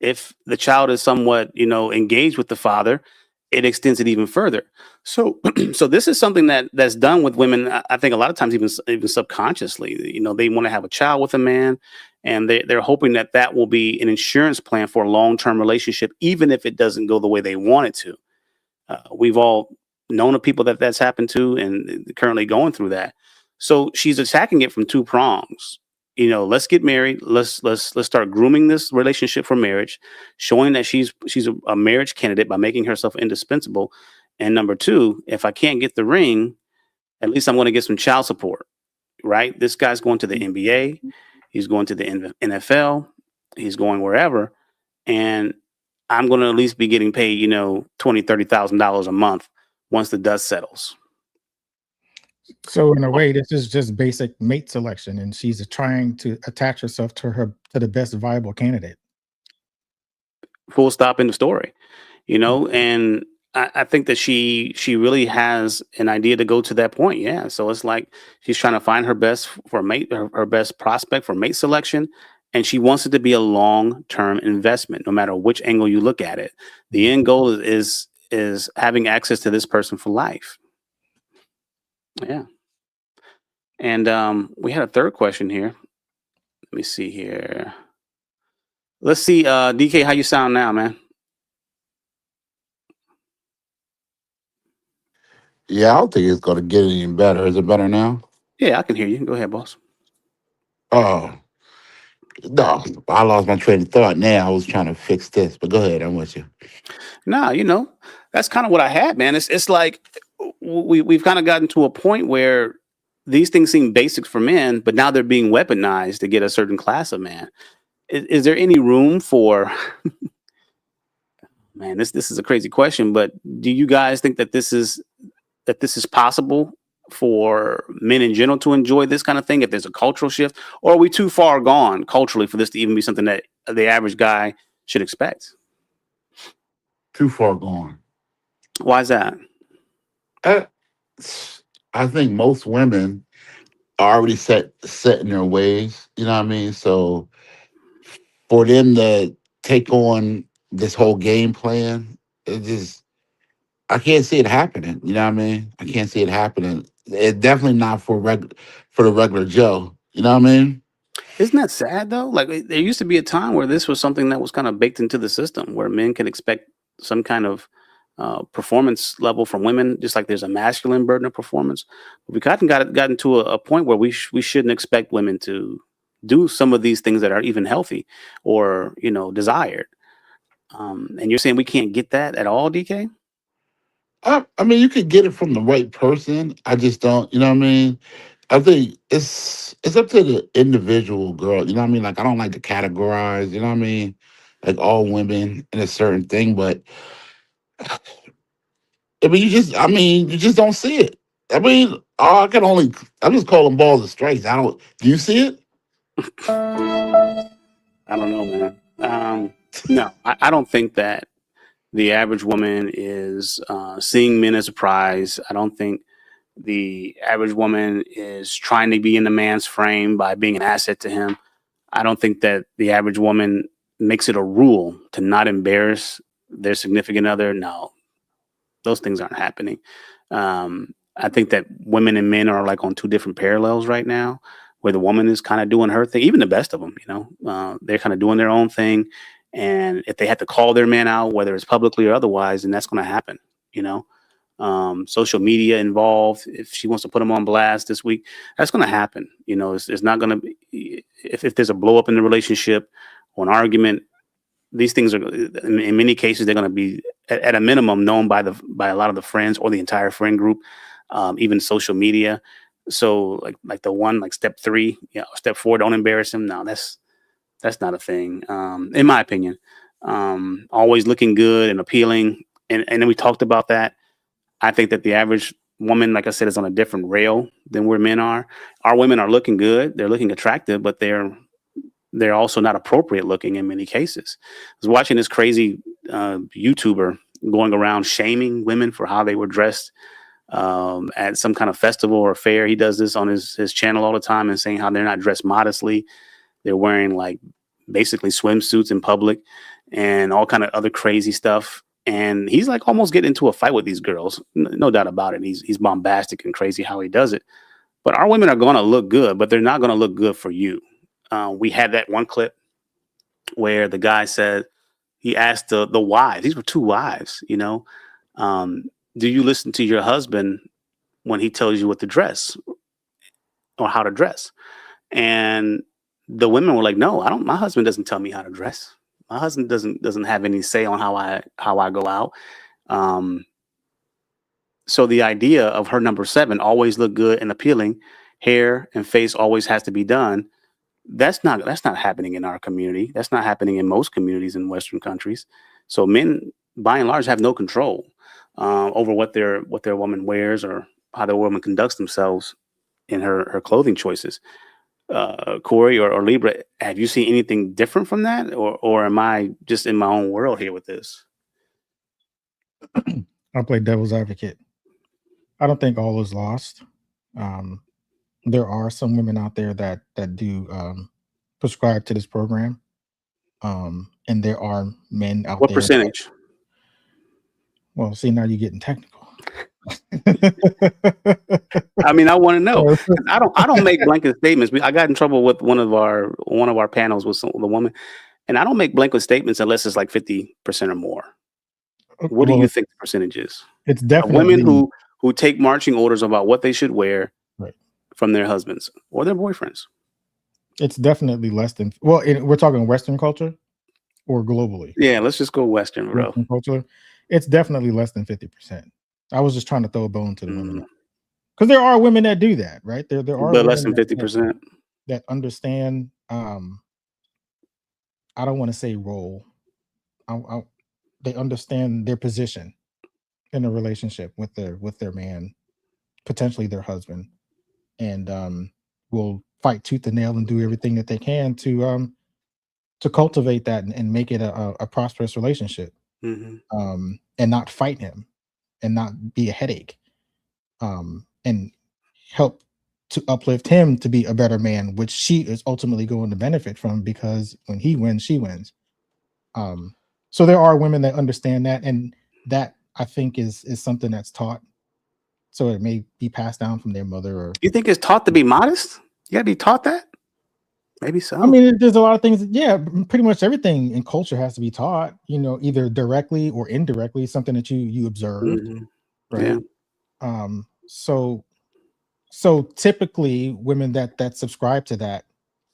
[SPEAKER 1] If the child is somewhat, engaged with the father, it extends it even further. So, so this is something that's done with women. I think a lot of times, even subconsciously, they want to have a child with a man, and they're hoping that will be an insurance plan for a long-term relationship, even if it doesn't go the way they want it to. We've all known of people that's happened to, and currently going through that. So she's attacking it from 2 prongs. Let's get married. Let's start grooming this relationship for marriage, showing that she's a marriage candidate by making herself indispensable. And number 2, if I can't get the ring, at least I'm going to get some child support, right? This guy's going to the NBA. He's going to the NFL. He's going wherever. And I'm going to at least be getting paid, $20,000, $30,000 a month once the dust settles.
[SPEAKER 4] So in a way, this is just basic mate selection, and she's trying to attach herself to the best viable candidate.
[SPEAKER 1] Full stop in the story, and I think that she really has an idea to go to that point. Yeah. So it's like she's trying to find her best for mate, her best prospect for mate selection. and she wants it to be a long-term investment, no matter which angle you look at it. The end goal is having access to this person for life. Yeah. And we had a third question here. Let me see here. Let's see, DK, how you sound now, man?
[SPEAKER 3] Yeah, I don't think it's gonna get any better. Is it better now?
[SPEAKER 1] Yeah, I can hear you. Go ahead, boss.
[SPEAKER 3] Oh no, I lost my train of thought. Now I was trying to fix this, but go ahead. I'm with you.
[SPEAKER 1] Nah, that's kind of what I had, man. It's like we've kind of gotten to a point where these things seem basic for men, but now they're being weaponized to get a certain class of man. Is there any room for man? This is a crazy question, but do you guys think that this is possible for men in general to enjoy this kind of thing? If there's a cultural shift, or are we too far gone culturally for this to even be something that the average guy should expect?
[SPEAKER 3] Too far gone.
[SPEAKER 1] Why is that?
[SPEAKER 3] Uh, I think most women are already set in their ways. You know what I mean? So for them to take on this whole game plan, it just I can't see it happening. You know what I mean? I can't see it happening. It definitely not for the regular Joe. You know what I mean?
[SPEAKER 1] Isn't that sad though? Like there used to be a time where this was something that was kind of baked into the system, where men could expect some kind of performance level from women, just like there's a masculine burden of performance. But we gotten to a point where we shouldn't expect women to do some of these things that are even healthy or desired. And you're saying we can't get that at all, DK?
[SPEAKER 3] I mean, you could get it from the right person. I just don't. You know what I mean? I think it's up to the individual girl. You know what I mean? Like I don't like to categorize. You know what I mean? Like all women in a certain thing, but you just don't see it. I mean, I just call them balls and strikes. I don't. Do you see it?
[SPEAKER 1] I don't know, man. No, I don't think that the average woman is seeing men as a prize. I don't think the average woman is trying to be in the man's frame by being an asset to him. I don't think that the average woman makes it a rule to not embarrass their significant other. No, those things aren't happening. I think that women and men are like on two different parallels right now, where the woman is kind of doing her thing. Even the best of them, they're kind of doing their own thing. And if they have to call their man out, whether it's publicly or otherwise, then that's going to happen. You know, social media involved. If she wants to put them on blast this week, that's going to happen. It's not going to be if there's a blow up in the relationship or an argument. These things are, in many cases, they're going to be at a minimum known by a lot of the friends or the entire friend group, even social media. So like the one like step 3, step 4, don't embarrass him. No, that's not a thing, in my opinion. Always looking good and appealing, and then we talked about that. I think that the average woman, like I said, is on a different rail than where men are. Our women are looking good, they're looking attractive, but they're also not appropriate looking in many cases. I was watching this crazy YouTuber going around shaming women for how they were dressed at some kind of festival or fair. He does this on his channel all the time and saying how they're not dressed modestly. They're wearing like basically swimsuits in public and all kind of other crazy stuff. And he's like almost getting into a fight with these girls. No doubt about it. He's bombastic and crazy how he does it. But our women are going to look good, but they're not going to look good for you. We had that one clip where the guy said he asked the wives. These were 2 wives. Do you listen to your husband when he tells you what to dress or how to dress? And the women were like, "No, I don't. My husband doesn't tell me how to dress. My husband doesn't have any say on how I go out." Um, so the idea of her number 7 always look good and appealing, hair and face always has to be done. That's not happening in our community. That's not happening in most communities in Western countries. So men, by and large, have no control over what their woman wears or how their woman conducts themselves in her clothing choices. Corey or Libra, have you seen anything different from that, or am I just in my own world here with this?
[SPEAKER 4] I'll play devil's advocate. I don't think all is lost. There are some women out there that do prescribe to this program. And there are men out
[SPEAKER 1] What
[SPEAKER 4] there.
[SPEAKER 1] percentage?
[SPEAKER 4] Well, see, now you're getting technical.
[SPEAKER 1] I mean, I want to know. I don't make blanket statements. I got in trouble with one of our panels with the woman, and I don't make blanket statements unless it's like 50% or more. What do you think the percentage is?
[SPEAKER 4] It's
[SPEAKER 1] Of
[SPEAKER 4] definitely
[SPEAKER 1] women who take marching orders about what they should wear
[SPEAKER 4] right
[SPEAKER 1] from their husbands or their boyfriends.
[SPEAKER 4] It's definitely less than. Well, we're talking Western culture or globally.
[SPEAKER 1] Yeah, let's just go Western, bro.
[SPEAKER 4] Western culture. It's definitely less than 50%. I was just trying to throw a bone to the women because there are women that do that, right? There are
[SPEAKER 1] but less than 50%
[SPEAKER 4] that understand. I don't want to say role. They understand their position in a relationship with their man, potentially their husband, and will fight tooth and nail and do everything that they can to cultivate that and make it a prosperous relationship, and not fight him and not be a headache, and help to uplift him to be a better man, which she is ultimately going to benefit from, because when he wins, she wins. So there are women that understand that, and that I think is something that's taught. So it may be passed down from their mother. Or
[SPEAKER 1] you think it's taught to be modest? You gotta be taught that? Maybe so.
[SPEAKER 4] I mean, there's a lot of things. Yeah, pretty much everything in culture has to be taught. Either directly or indirectly, something that you observed, right?
[SPEAKER 1] Yeah.
[SPEAKER 4] So typically, women that subscribe to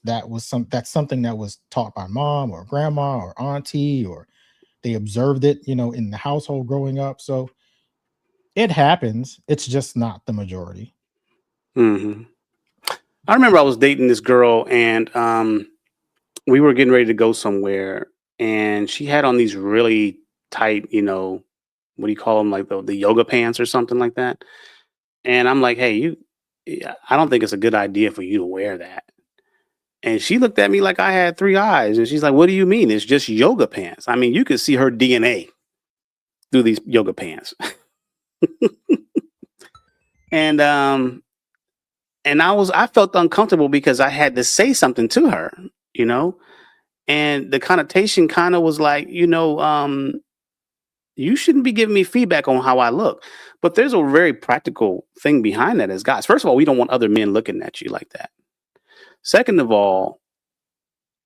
[SPEAKER 4] that's something that was taught by mom or grandma or auntie, or they observed it, in the household growing up. So it happens. It's just not the majority.
[SPEAKER 1] I remember I was dating this girl, and we were getting ready to go somewhere, and she had on these really tight, what do you call them, like the yoga pants or something like that. And I'm like, hey, I don't think it's a good idea for you to wear that. And she looked at me like I had three eyes, and she's like, what do you mean? It's just yoga pants. I mean, you could see her DNA through these yoga pants. And I felt uncomfortable because I had to say something to her, and the connotation kind of was like, you shouldn't be giving me feedback on how I look. But there's a very practical thing behind that as guys. First of all, we don't want other men looking at you like that. Second of all,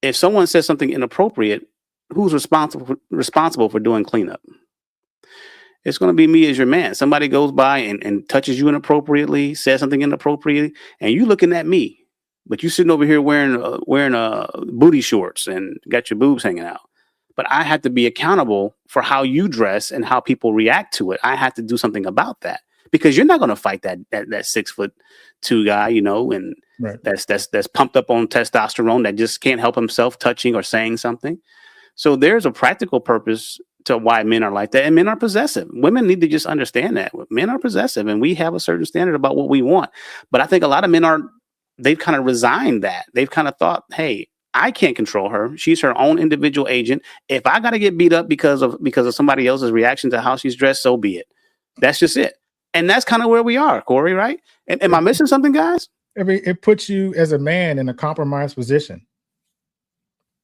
[SPEAKER 1] if someone says something inappropriate, who's responsible for doing cleanup? It's going to be me as your man. Somebody goes by and touches you inappropriately, says something inappropriately, and you looking at me, but you sitting over here wearing booty shorts and got your boobs hanging out. But I have to be accountable for how you dress and how people react to it. I have to do something about that, because you're not going to fight that 6'2" guy, and
[SPEAKER 4] right.
[SPEAKER 1] that's pumped up on testosterone, that just can't help himself touching or saying something. So there's a practical purpose to why men are like that, and men are possessive. Women need to just understand that men are possessive, and we have a certain standard about what we want. But I think a lot of men they've kind of resigned that. They've kind of thought, hey, I can't control her. She's her own individual agent. If I got to get beat up because of somebody else's reaction to how she's dressed, so be it. That's just it. And that's kind of where we are, Corey, right? And am I missing something, guys?
[SPEAKER 4] It puts you as a man in a compromised position,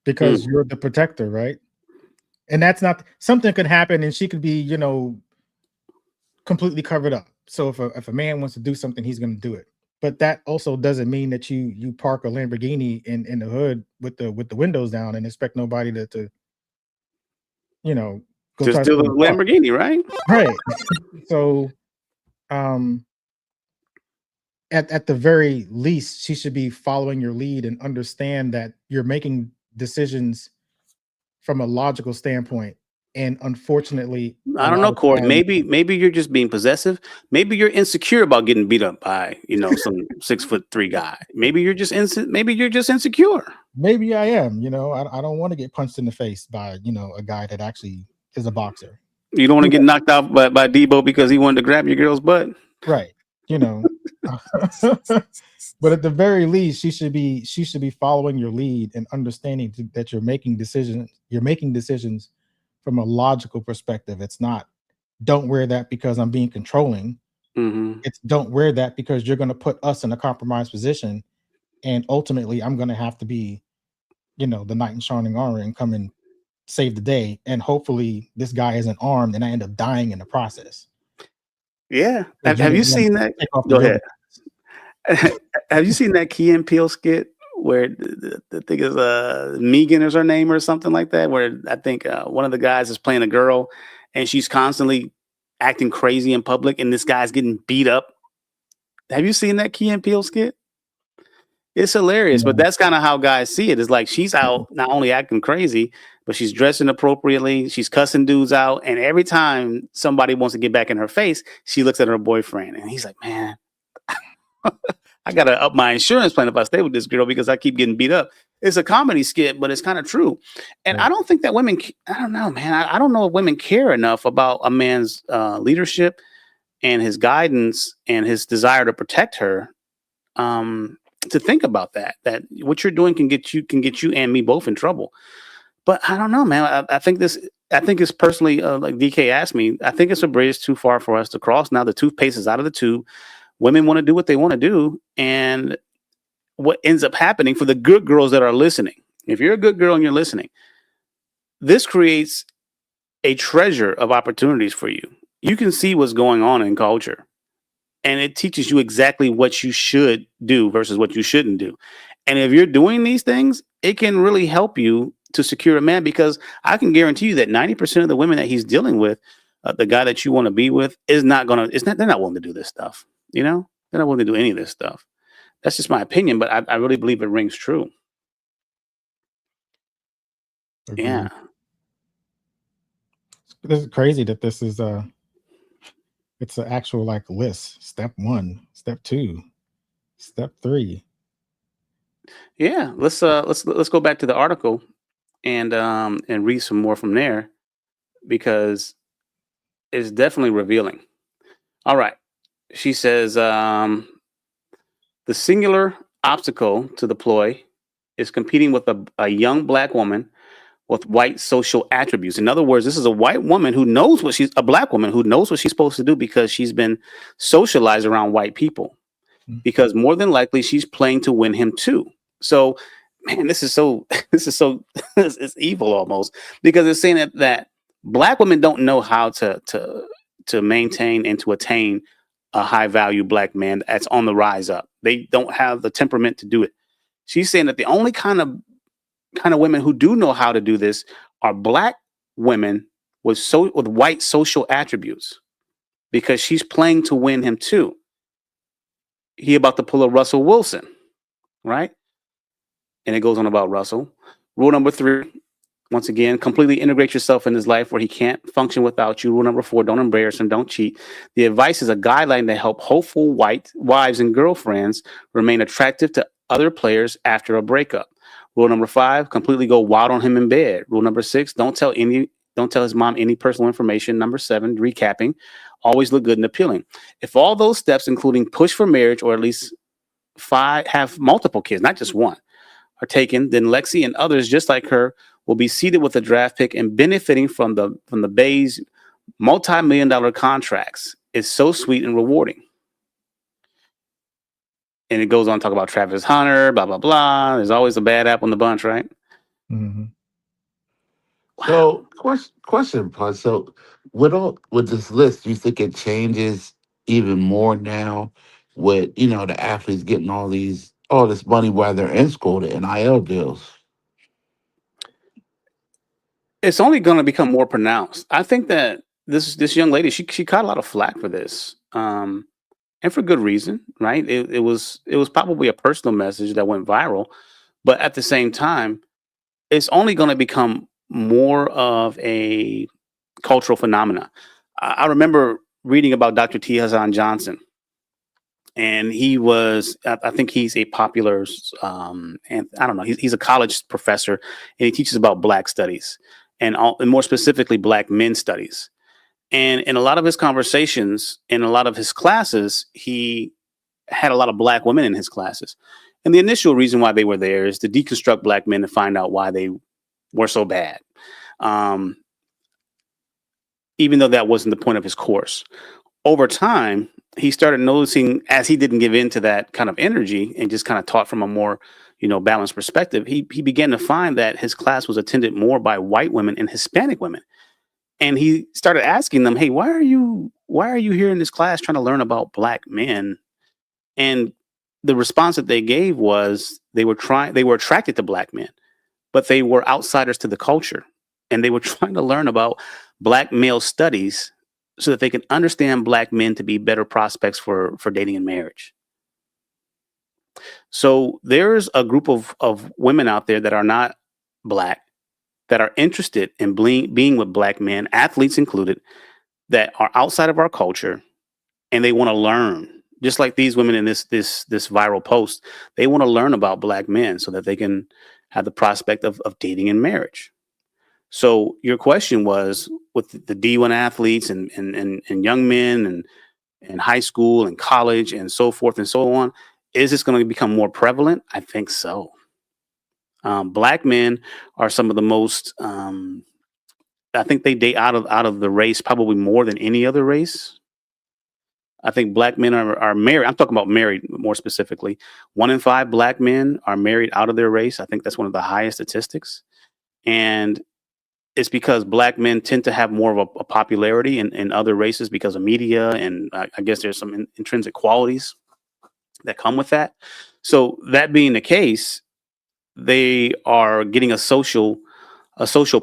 [SPEAKER 4] because you're the protector, right? And that's not, something could happen and she could be, completely covered up. So if a man wants to do something, he's going to do it. But that also doesn't mean that you park a Lamborghini in the hood with the windows down and expect nobody to go
[SPEAKER 1] just do the Lamborghini, right?
[SPEAKER 4] Right. So at the very least, she should be following your lead and understand that you're making decisions from a logical standpoint. And unfortunately,
[SPEAKER 1] I don't know, Corey. Maybe you're just being possessive. Maybe you're insecure about getting beat up by, some 6'3" guy. Maybe you're just insecure.
[SPEAKER 4] Maybe I am. I don't want to get punched in the face by a guy that actually is a boxer.
[SPEAKER 1] You don't want to get knocked out by Debo because he wanted to grab your girl's butt,
[SPEAKER 4] right? But at the very least, she should be following your lead and understanding that you're making decisions. You're making decisions from a logical perspective. It's not, don't wear that because I'm being controlling. It's, don't wear that because you're going to put us in a compromised position, and ultimately I'm going to have to be the knight in shining armor and come and save the day. And hopefully this guy isn't armed and I end up dying in the process.
[SPEAKER 1] Yeah.
[SPEAKER 4] Because
[SPEAKER 1] Have you
[SPEAKER 4] didn't
[SPEAKER 1] seen that?
[SPEAKER 4] take off the
[SPEAKER 1] Go
[SPEAKER 4] yoga
[SPEAKER 1] ahead. Have you seen that Key and Peele skit where the thing is Megan is her name or something like that? Where I think one of the guys is playing a girl and she's constantly acting crazy in public, and this guy's getting beat up. Have you seen that Key and Peele skit? It's hilarious, but
[SPEAKER 4] No.
[SPEAKER 1] that's kind of how guys see it. It's like she's out not only acting crazy, but she's dressing appropriately. She's cussing dudes out, and every time somebody wants to get back in her face, she looks at her boyfriend, and he's like, "Man, I gotta up my insurance plan if I stay with this girl because I keep getting beat up." It's a comedy skit, but it's kind of true. And
[SPEAKER 4] Right.
[SPEAKER 1] I don't think that women, I don't know, man. I don't know if women care enough about a man's leadership and his guidance and his desire to protect her, to think about that what you're doing can get you and me both in trouble. But I don't know, man. I think it's personally, like DK asked me, I think it's a bridge too far for us to cross. Now the toothpaste is out of the tube. Women want to do what they want to do, and what ends up happening for the good girls that are listening, if you're a good girl and you're listening, this creates a treasure of opportunities for you. You can see what's going on in culture, and it teaches you exactly what you should do versus what you shouldn't do. And if you're doing these things, it can really help you to secure a man, because I can guarantee you that 90% of the women that he's dealing with, the guy that you want to be with, is not gonna. It's not. They're not willing to do this stuff. They're not willing to do any of this stuff. That's just my opinion, but I really believe it rings true. Yeah.
[SPEAKER 4] Agreed. This is crazy that this is it's an actual like list. Step 1, step 2, step 3.
[SPEAKER 1] Yeah. Let's go back to the article and read some more from there, because it's definitely revealing. All right. She says, the singular obstacle to the ploy is competing with a young black woman with white social attributes. In other words, this is a white woman who knows a black woman who knows what she's supposed to do because she's been socialized around white people.
[SPEAKER 4] Mm.
[SPEAKER 1] Because more than likely she's playing to win him too. So, man, this is so it's evil almost, because it's saying that black women don't know how to maintain and to attain a high value black man that's on the rise up. They don't have the temperament to do it. She's saying that the only kind of women who do know how to do this are black women with white social attributes, because she's playing to win him too. He about to pull a Russell Wilson, right? And it goes on about Russell. Rule number 3, once again, completely integrate yourself in his life where he can't function without you. Rule number 4, don't embarrass him, don't cheat. The advice is a guideline to help hopeful white wives and girlfriends remain attractive to other players after a breakup. Rule number 5, completely go wild on him in bed. Rule number 6, don't tell his mom any personal information. Number 7, recapping, always look good and appealing. If all those steps, including push for marriage or at least 5, have multiple kids, not just one, are taken, then Lexi and others just like her will be seated with a draft pick and benefiting from the Bay's multi-million-dollar contracts. It's so sweet and rewarding. And it goes on to talk about Travis Hunter, blah, blah, blah. There's always a bad apple in the bunch, right?
[SPEAKER 4] Mm-hmm.
[SPEAKER 3] So, question, Pun. So, with this list, do you think it changes even more now with the athletes getting all this money while they're in school, the NIL deals?
[SPEAKER 1] It's only going to become more pronounced. I think that this young lady, she caught a lot of flack for this, and for good reason, right? It was probably a personal message that went viral, but at the same time, it's only going to become more of a cultural phenomena. I remember reading about Dr. T. Hassan Johnson, and I think he's a popular, and I don't know, he's a college professor, and he teaches about Black studies and more specifically Black men studies. And in a lot of his conversations, in a lot of his classes, he had a lot of Black women in his classes. And the initial reason why they were there is to deconstruct Black men and find out why they were so bad. Even though that wasn't the point of his course. Over time, he started noticing, as he didn't give in to that kind of energy and just kind of taught from a more, balanced perspective, he began to find that his class was attended more by white women and Hispanic women. And he started asking them, "Hey, why are you here in this class trying to learn about black men?" And the response that they gave was they were attracted to black men, but they were outsiders to the culture, and they were trying to learn about black male studies so that they can understand black men to be better prospects for dating and marriage. So there's a group of women out there that are not black that are interested in being with black men, athletes included, that are outside of our culture, and they want to learn. Just like these women in this viral post, they want to learn about black men so that they can have the prospect of dating and marriage. So your question was with the D1 athletes and young men and high school and college and so forth and so on, is this going to become more prevalent? I think so. Black men are some of the most. I think they date out of the race probably more than any other race. I think black men are married. I'm talking about married more specifically. 1 in 5 black men are married out of their race. I think that's one of the highest statistics. And it's because black men tend to have more of a popularity in other races because of media. And I guess there's some intrinsic qualities that come with that. So that being the case, they are getting a social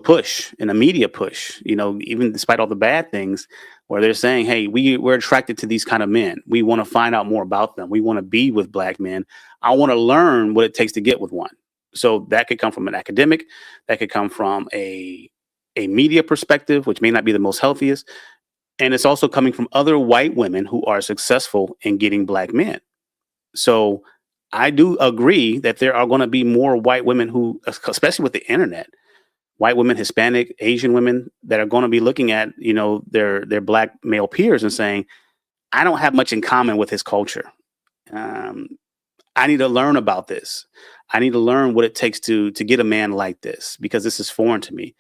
[SPEAKER 1] push and a media push, even despite all the bad things, where they're saying, hey, we're attracted to these kind of men. We want to find out more about them. We want to be with black men. I want to learn what it takes to get with one. So that could come from an academic, that could come from a media perspective, which may not be the most healthiest. And it's also coming from other white women who are successful in getting black men. So I do agree that there are going to be more white women who, especially with the internet, white women, Hispanic, Asian women that are going to be looking at, their black male peers and saying, I don't have much in common with his culture. Um, I need to learn about this. I need to learn what it takes to get a man like this because this is foreign to me.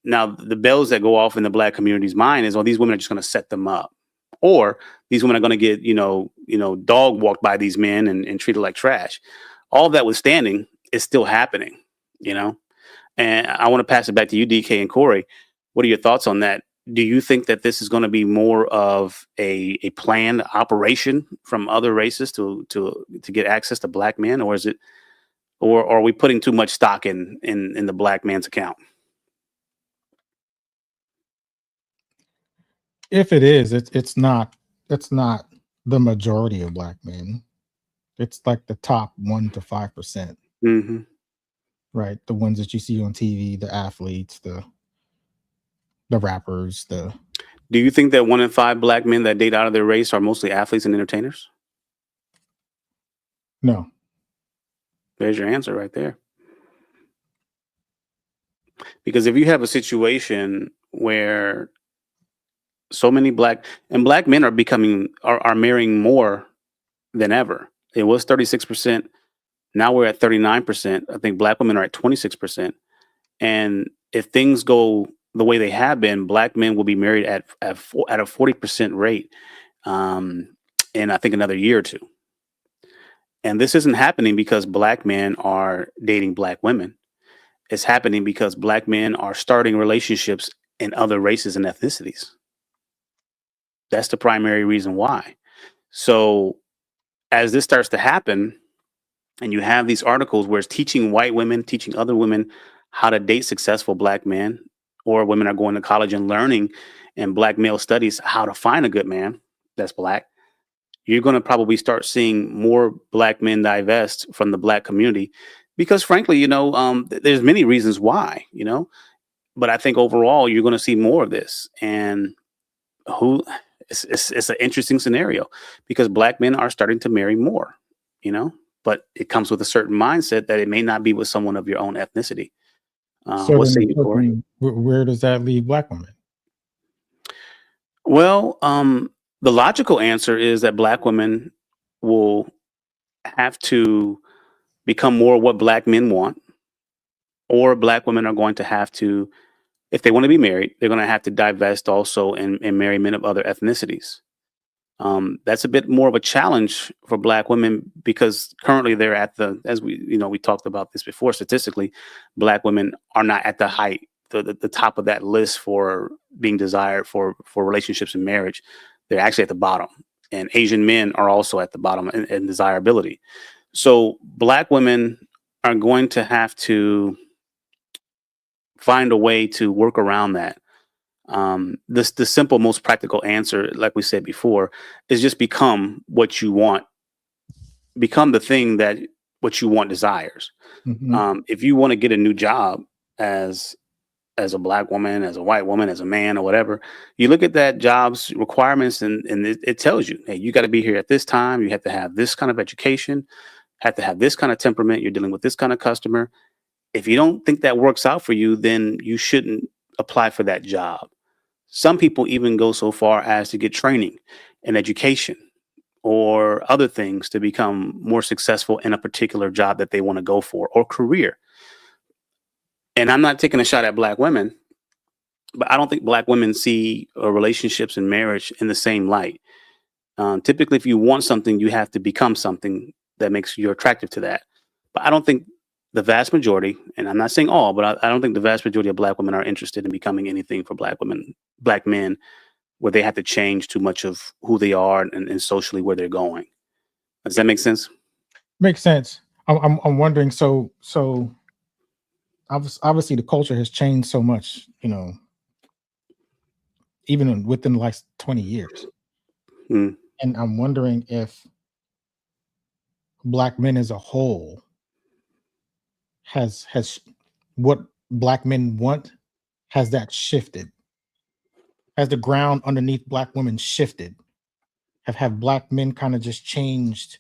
[SPEAKER 1] Now, the bells that go off in the black community's mind is, these women are just going to set them up. Or these women are going to get, dog walked by these men and treated like trash. All that withstanding is still happening, And I want to pass it back to you, DK and Corey. What are your thoughts on that? Do you think that this is going to be more of a planned operation from other races to get access to black men, or is it, or are we putting too much stock in the black man's account?
[SPEAKER 4] If it is, it's not the majority of black men. It's like the top 1 to 5%.
[SPEAKER 1] Mm-hmm.
[SPEAKER 4] Right, the ones that you see on TV, the athletes, the rappers, the.
[SPEAKER 1] Do you think that 1 in 5 black men that date out of their race are mostly athletes and entertainers?
[SPEAKER 4] No.
[SPEAKER 1] There's your answer right there. Because if you have a situation where so many black men are marrying more than ever. It was 36%. Now we're at 39%. I think black women are at 26%. And if things go the way they have been, black men will be married at a 40% rate in I think another year or two. And this isn't happening because black men are dating black women. It's happening because black men are starting relationships in other races and ethnicities. That's the primary reason why. So as this starts to happen, and you have these articles where it's teaching white women, teaching other women how to date successful black men, or women are going to college and learning in black male studies how to find a good man that's black, you're going to probably start seeing more black men divest from the black community because frankly, there's many reasons why, but I think overall you're going to see more of this. And it's an interesting scenario because black men are starting to marry more, but it comes with a certain mindset that it may not be with someone of your own ethnicity.
[SPEAKER 4] So
[SPEAKER 1] What say you, Corey?
[SPEAKER 4] where does that leave black women?
[SPEAKER 1] Well, the logical answer is that black women will have to become more what black men want, or black women are going to have to, if they want to be married, they're going to have to divest also and marry men of other ethnicities. That's a bit more of a challenge for Black women because currently they're at as we talked about this before, statistically, Black women are not at the height, the top of that list for being desired for relationships and marriage. They're actually at the bottom. And Asian men are also at the bottom in desirability. So Black women are going to have to find a way to work around that. The simple, most practical answer, like we said before, is just become what you want. Become the thing that what you want desires. If you want to get a new job as a Black woman, as a white woman, as a man, or whatever, you look at that job's requirements, and it tells you, hey, you got to be here at this time. You have to have this kind of education, have to have this kind of temperament. You're dealing with this kind of customer. If you don't think that works out for you, then you shouldn't apply for that job. Some people even go so far as to get training and education or other things to become more successful in a particular job that they want to go for or career. And I'm not taking a shot at Black women, but I don't think Black women see relationships and marriage in the same light. Typically, if you want something, you have to become something that makes you attractive to that. But I don't think the vast majority, and I'm not saying all, but I don't think the vast majority of Black women are interested in becoming anything for Black women, Black men, where they have to change too much of who they are and socially where they're going. Does that make sense?
[SPEAKER 4] Makes sense. I'm wondering. So obviously the culture has changed so much. Even within the last 20 years.
[SPEAKER 1] Mm.
[SPEAKER 4] And I'm wondering if Black men as a whole has what Black men want, has that shifted? Has the ground underneath Black women shifted? Have Black men kind of just changed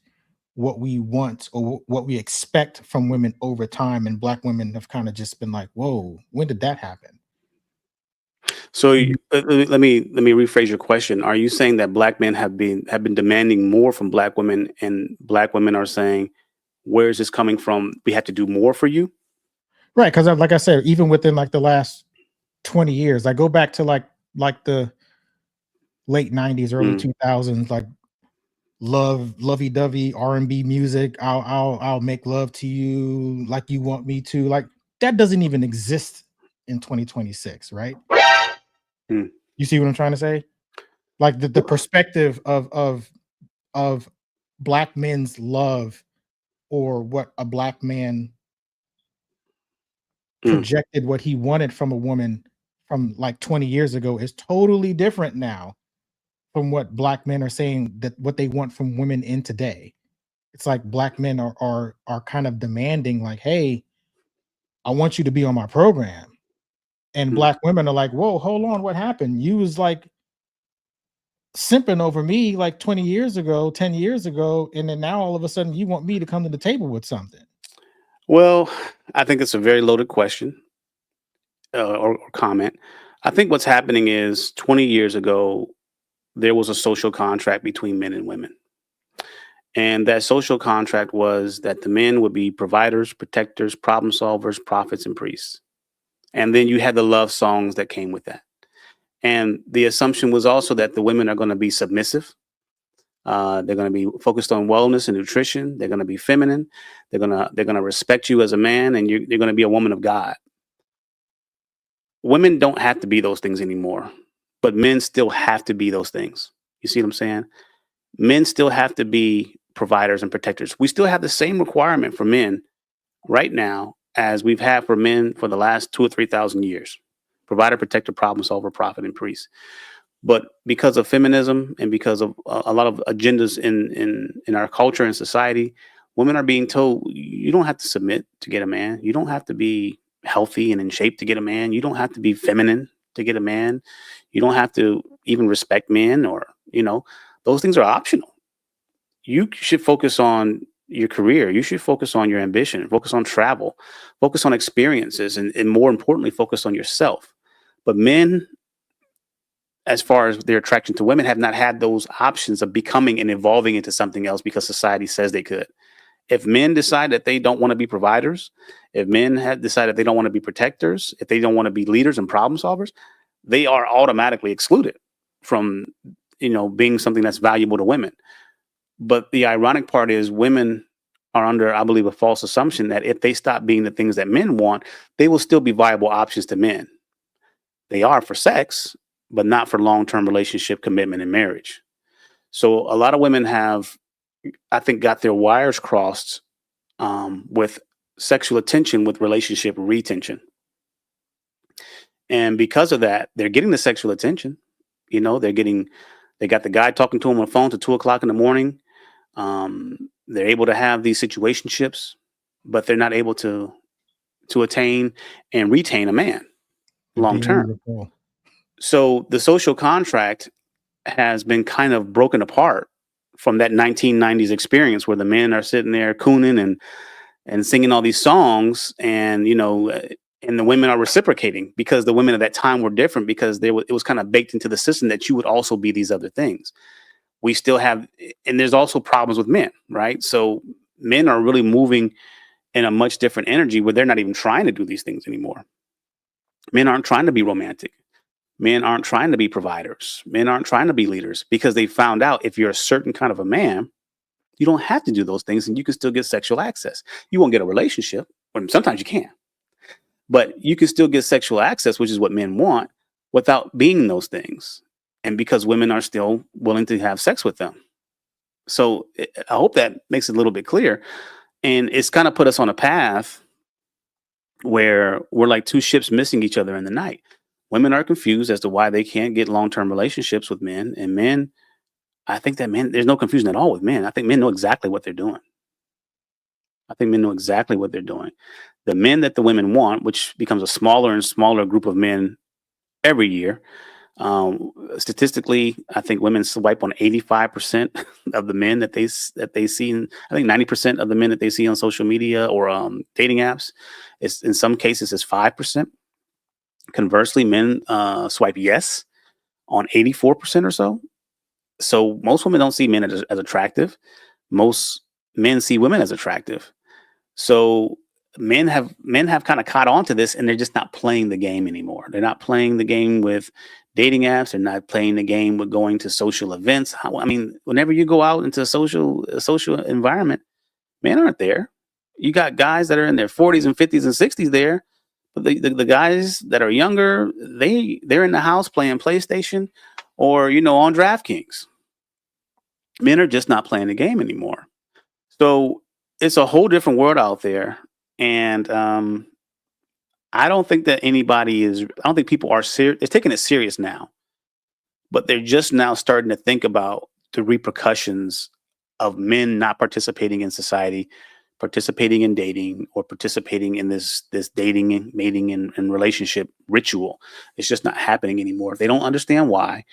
[SPEAKER 4] what we want or what we expect from women over time, and Black women have kind of just been like, whoa, when did that happen?
[SPEAKER 1] So let me rephrase your question. Are you saying that Black men have been demanding more from Black women, and Black women are saying, where is this coming from? We have to do more for you?
[SPEAKER 4] Right, because like I said, even within like the last 20 years, I go back to like the late 90s, early 2000s, like lovey-dovey R&B music. I'll make love to you like you want me to. Like that doesn't even exist in 2026, right? You see what I'm trying to say? Like the perspective of Black men's love, or what a Black man projected, what he wanted from a woman from like 20 years ago, is totally different now from what Black men are saying that what they want from women in today. It's like Black men are kind of demanding like, hey, I want you to be on my program. And Black women are like, whoa, hold on, what happened? You was like simping over me like 20 years ago, 10 years ago, and then now all of a sudden you want me to come to the table with something.
[SPEAKER 1] Well, I think it's a very loaded question or comment. I think what's happening is 20 years ago, there was a social contract between men and women. And that social contract was that the men would be providers, protectors, problem solvers, prophets, and priests. And then you had the love songs that came with that. And the assumption was also that the women are going to be submissive. They're going to be focused on wellness and nutrition. They're going to be feminine. They're going to respect you as a man, and you're going to be a woman of God. Women don't have to be those things anymore, but men still have to be those things. You see what I'm saying? Men still have to be providers and protectors. We still have the same requirement for men right now as we've had for men for the last 2,000 or 3,000 years. Provider, protector, problem solver, prophet, and priest. But because of feminism and because of a lot of agendas in our culture and society, women are being told, you don't have to submit to get a man. You don't have to be healthy and in shape to get a man. You don't have to be feminine to get a man. You don't have to even respect men, or, those things are optional. You should focus on your career. You should focus on your ambition, focus on travel, focus on experiences, and more importantly, focus on yourself. But men, as far as their attraction to women, have not had those options of becoming and evolving into something else because society says they could. If men decide that they don't want to be providers, if men have decided they don't want to be protectors, if they don't want to be leaders and problem solvers, they are automatically excluded from being something that's valuable to women. But the ironic part is women are under, I believe, a false assumption that if they stop being the things that men want, they will still be viable options to men. They are for sex, but not for long-term relationship commitment and marriage. So a lot of women have, I think, got their wires crossed with sexual attention with relationship retention. And because of that, they're getting the sexual attention. They got the guy talking to them on the phone till 2 o'clock in the morning. They're able to have these situationships, but they're not able to attain and retain a man long term. So the social contract has been kind of broken apart from that 1990s experience where the men are sitting there cooning and singing all these songs, and the women are reciprocating because the women at that time were different, because it was kind of baked into the system that you would also be these other things. We still have, and there's also problems with men, right? So men are really moving in a much different energy where they're not even trying to do these things anymore. Men aren't trying to be romantic. Men aren't trying to be providers. Men aren't trying to be leaders, because they found out if you're a certain kind of a man, you don't have to do those things and you can still get sexual access. You won't get a relationship, or sometimes you can, but you can still get sexual access, which is what men want, without being those things. And because women are still willing to have sex with them. So I hope that makes it a little bit clear. And it's kind of put us on a path where we're like two ships missing each other in the night. Women are confused as to why they can't get long-term relationships with men. And men, I think that men, there's no confusion at all with men. I think men know exactly what they're doing. The men that the women want, which becomes a smaller and smaller group of men every year. Statistically, I think women swipe on 85% of the men that they see. I think 90% of the men that they see on social media or dating apps. It's in some cases it's 5%. Conversely, men swipe yes on 84% or so. So most women don't see men as attractive. Most men see women as attractive. So men have kind of caught on to this, and they're just not playing the game anymore. They're not playing the game with dating apps. They're not playing the game with going to social events. I mean, whenever you go out into a social environment, men aren't there. You got guys that are in their 40s and 50s and 60s there. But the guys that are younger, they're in the house playing PlayStation or, on DraftKings. Men are just not playing the game anymore. So it's a whole different world out there. And I don't think that I don't think people are serious. They're taking it serious now, but they're just now starting to think about the repercussions of men not participating in society, participating in dating, or participating in this dating and mating and relationship ritual. It's just not happening anymore. They don't understand why,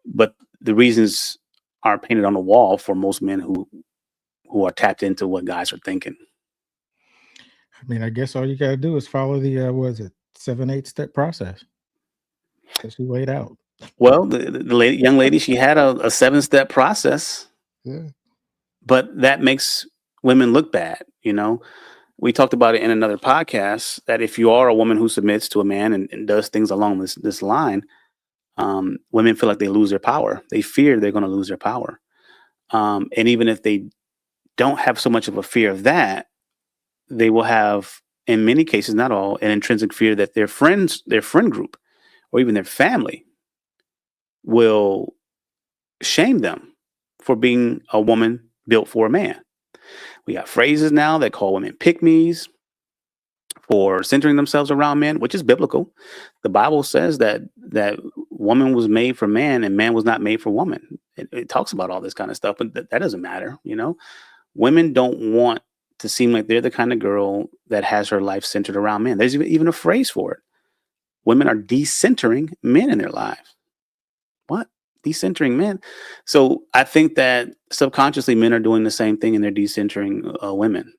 [SPEAKER 1] but the reasons are painted on the wall for most men who are tapped into what guys are thinking.
[SPEAKER 4] I mean, I guess all you got to do is follow the 7-8 step process that she laid out.
[SPEAKER 1] Well, the young lady, she had a 7-step process.
[SPEAKER 4] Yeah.
[SPEAKER 1] But that makes women look bad. We talked about it in another podcast, that if you are a woman who submits to a man and does things along this line, women feel like they lose their power. They fear they're going to lose their power. And even if they don't have so much of a fear of that, they will have, in many cases, not all, an intrinsic fear that their friend group, or even their family will shame them for being a woman built for a man. We got phrases now that call women pick-me's for centering themselves around men, which is biblical. The Bible says that woman was made for man and man was not made for woman. It talks about all this kind of stuff, but that doesn't matter. Women don't want to seem like they're the kind of girl that has her life centered around men. There's even a phrase for it. Women are decentering men in their lives. What? Decentering men? So I think that subconsciously men are doing the same thing, and they're decentering women.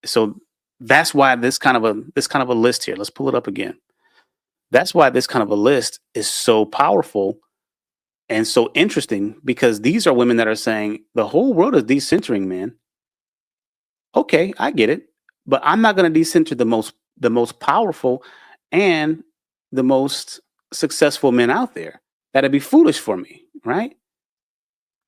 [SPEAKER 1] So that's why this kind of a list here. Let's pull it up again. That's why this kind of a list is so powerful and so interesting, because these are women that are saying the whole world is decentering men. Okay, I get it, but I'm not going to decenter the most powerful and the most successful men out there. That'd be foolish for me, right?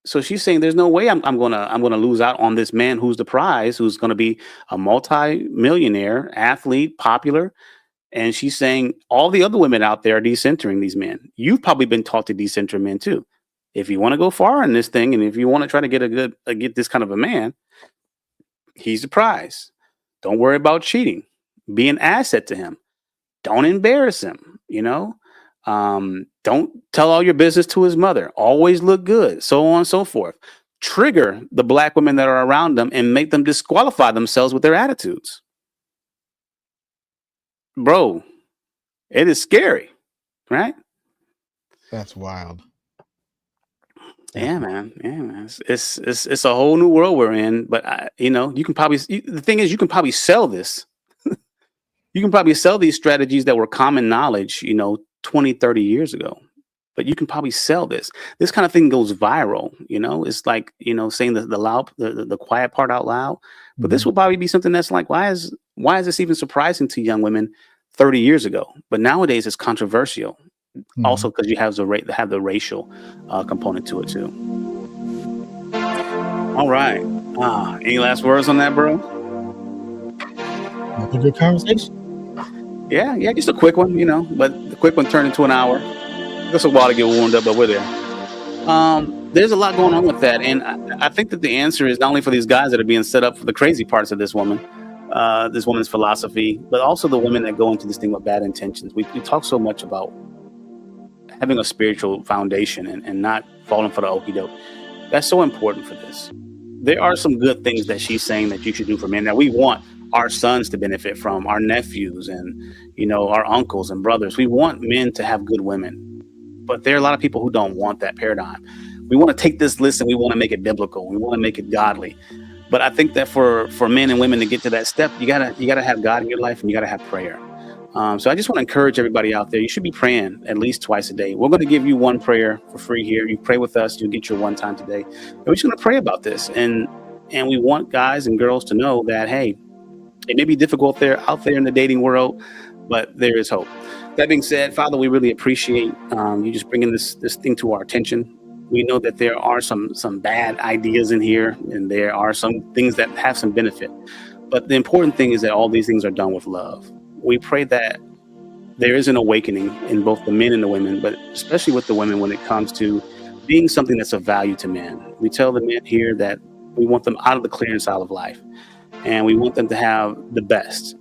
[SPEAKER 1] So she's saying there's no way I'm gonna lose out on this man who's the prize, who's gonna be a multi-millionaire athlete, popular. And she's saying all the other women out there are decentering these men. You've probably been taught to decenter men too. If you want to go far in this thing, and if you want to try to get get this kind of a man, he's the prize. Don't worry about cheating. Be an asset to him. Don't embarrass him. Don't tell all your business to his mother. Always look good. So on and so forth. Trigger the black women that are around them and make them disqualify themselves with their attitudes. Bro, it is scary, right?
[SPEAKER 4] That's wild.
[SPEAKER 1] Yeah, man. Yeah, man. It's a whole new world we're in. But you can probably the thing is you can probably sell this. You can probably sell these strategies that were common knowledge, 20, 30 years ago. But you can probably sell this. This kind of thing goes viral. It's like saying the loud, the quiet part out loud. But this will probably be something that's like, why is this even surprising to young women 30 years ago? But nowadays it's controversial. Also because you have the racial component to it too. All right. Any last words on that, bro?
[SPEAKER 4] A good conversation.
[SPEAKER 1] Yeah, just a quick one, but the quick one turned into an hour. It took a while to get warmed up, but we're there. There's a lot going on with that, and I think that the answer is not only for these guys that are being set up for the crazy parts of this woman's philosophy, but also the women that go into this thing with bad intentions. We talk so much about having a spiritual foundation and not falling for the okie doke. That's so important for this. There are some good things that she's saying that you should do for men that we want our sons to benefit from, our nephews and our uncles and brothers. We want men to have good women, but there are a lot of people who don't want that paradigm. We want to take this list and we want to make it biblical. We want to make it godly. But I think that for men and women to get to that step, you gotta have God in your life and you gotta have prayer. So I just want to encourage everybody out there. You should be praying at least twice a day. We're going to give you one prayer for free here. You pray with us, you'll get your one time today. And we're just going to pray about this. And we want guys and girls to know that, hey, it may be difficult out there in the dating world, but there is hope. That being said, Father, we really appreciate you just bringing this thing to our attention. We know that there are some bad ideas in here, and there are some things that have some benefit. But the important thing is that all these things are done with love. We pray that there is an awakening in both the men and the women, but especially with the women when it comes to being something that's of value to men. We tell the men here that we want them out of the clearance aisle of life, and we want them to have the best.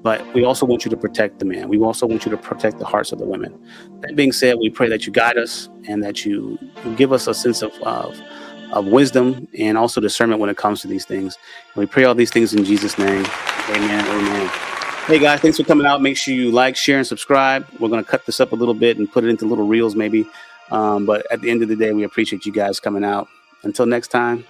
[SPEAKER 1] But we also want you to protect the man. We also want you to protect the hearts of the women. That being said, we pray that you guide us and that you give us a sense of wisdom and also discernment when it comes to these things. And we pray all these things in Jesus' name. Amen. Amen. Hey guys, thanks for coming out. Make sure you like, share, and subscribe. We're going to cut this up a little bit and put it into little reels maybe. But at the end of the day, we appreciate you guys coming out. Until next time,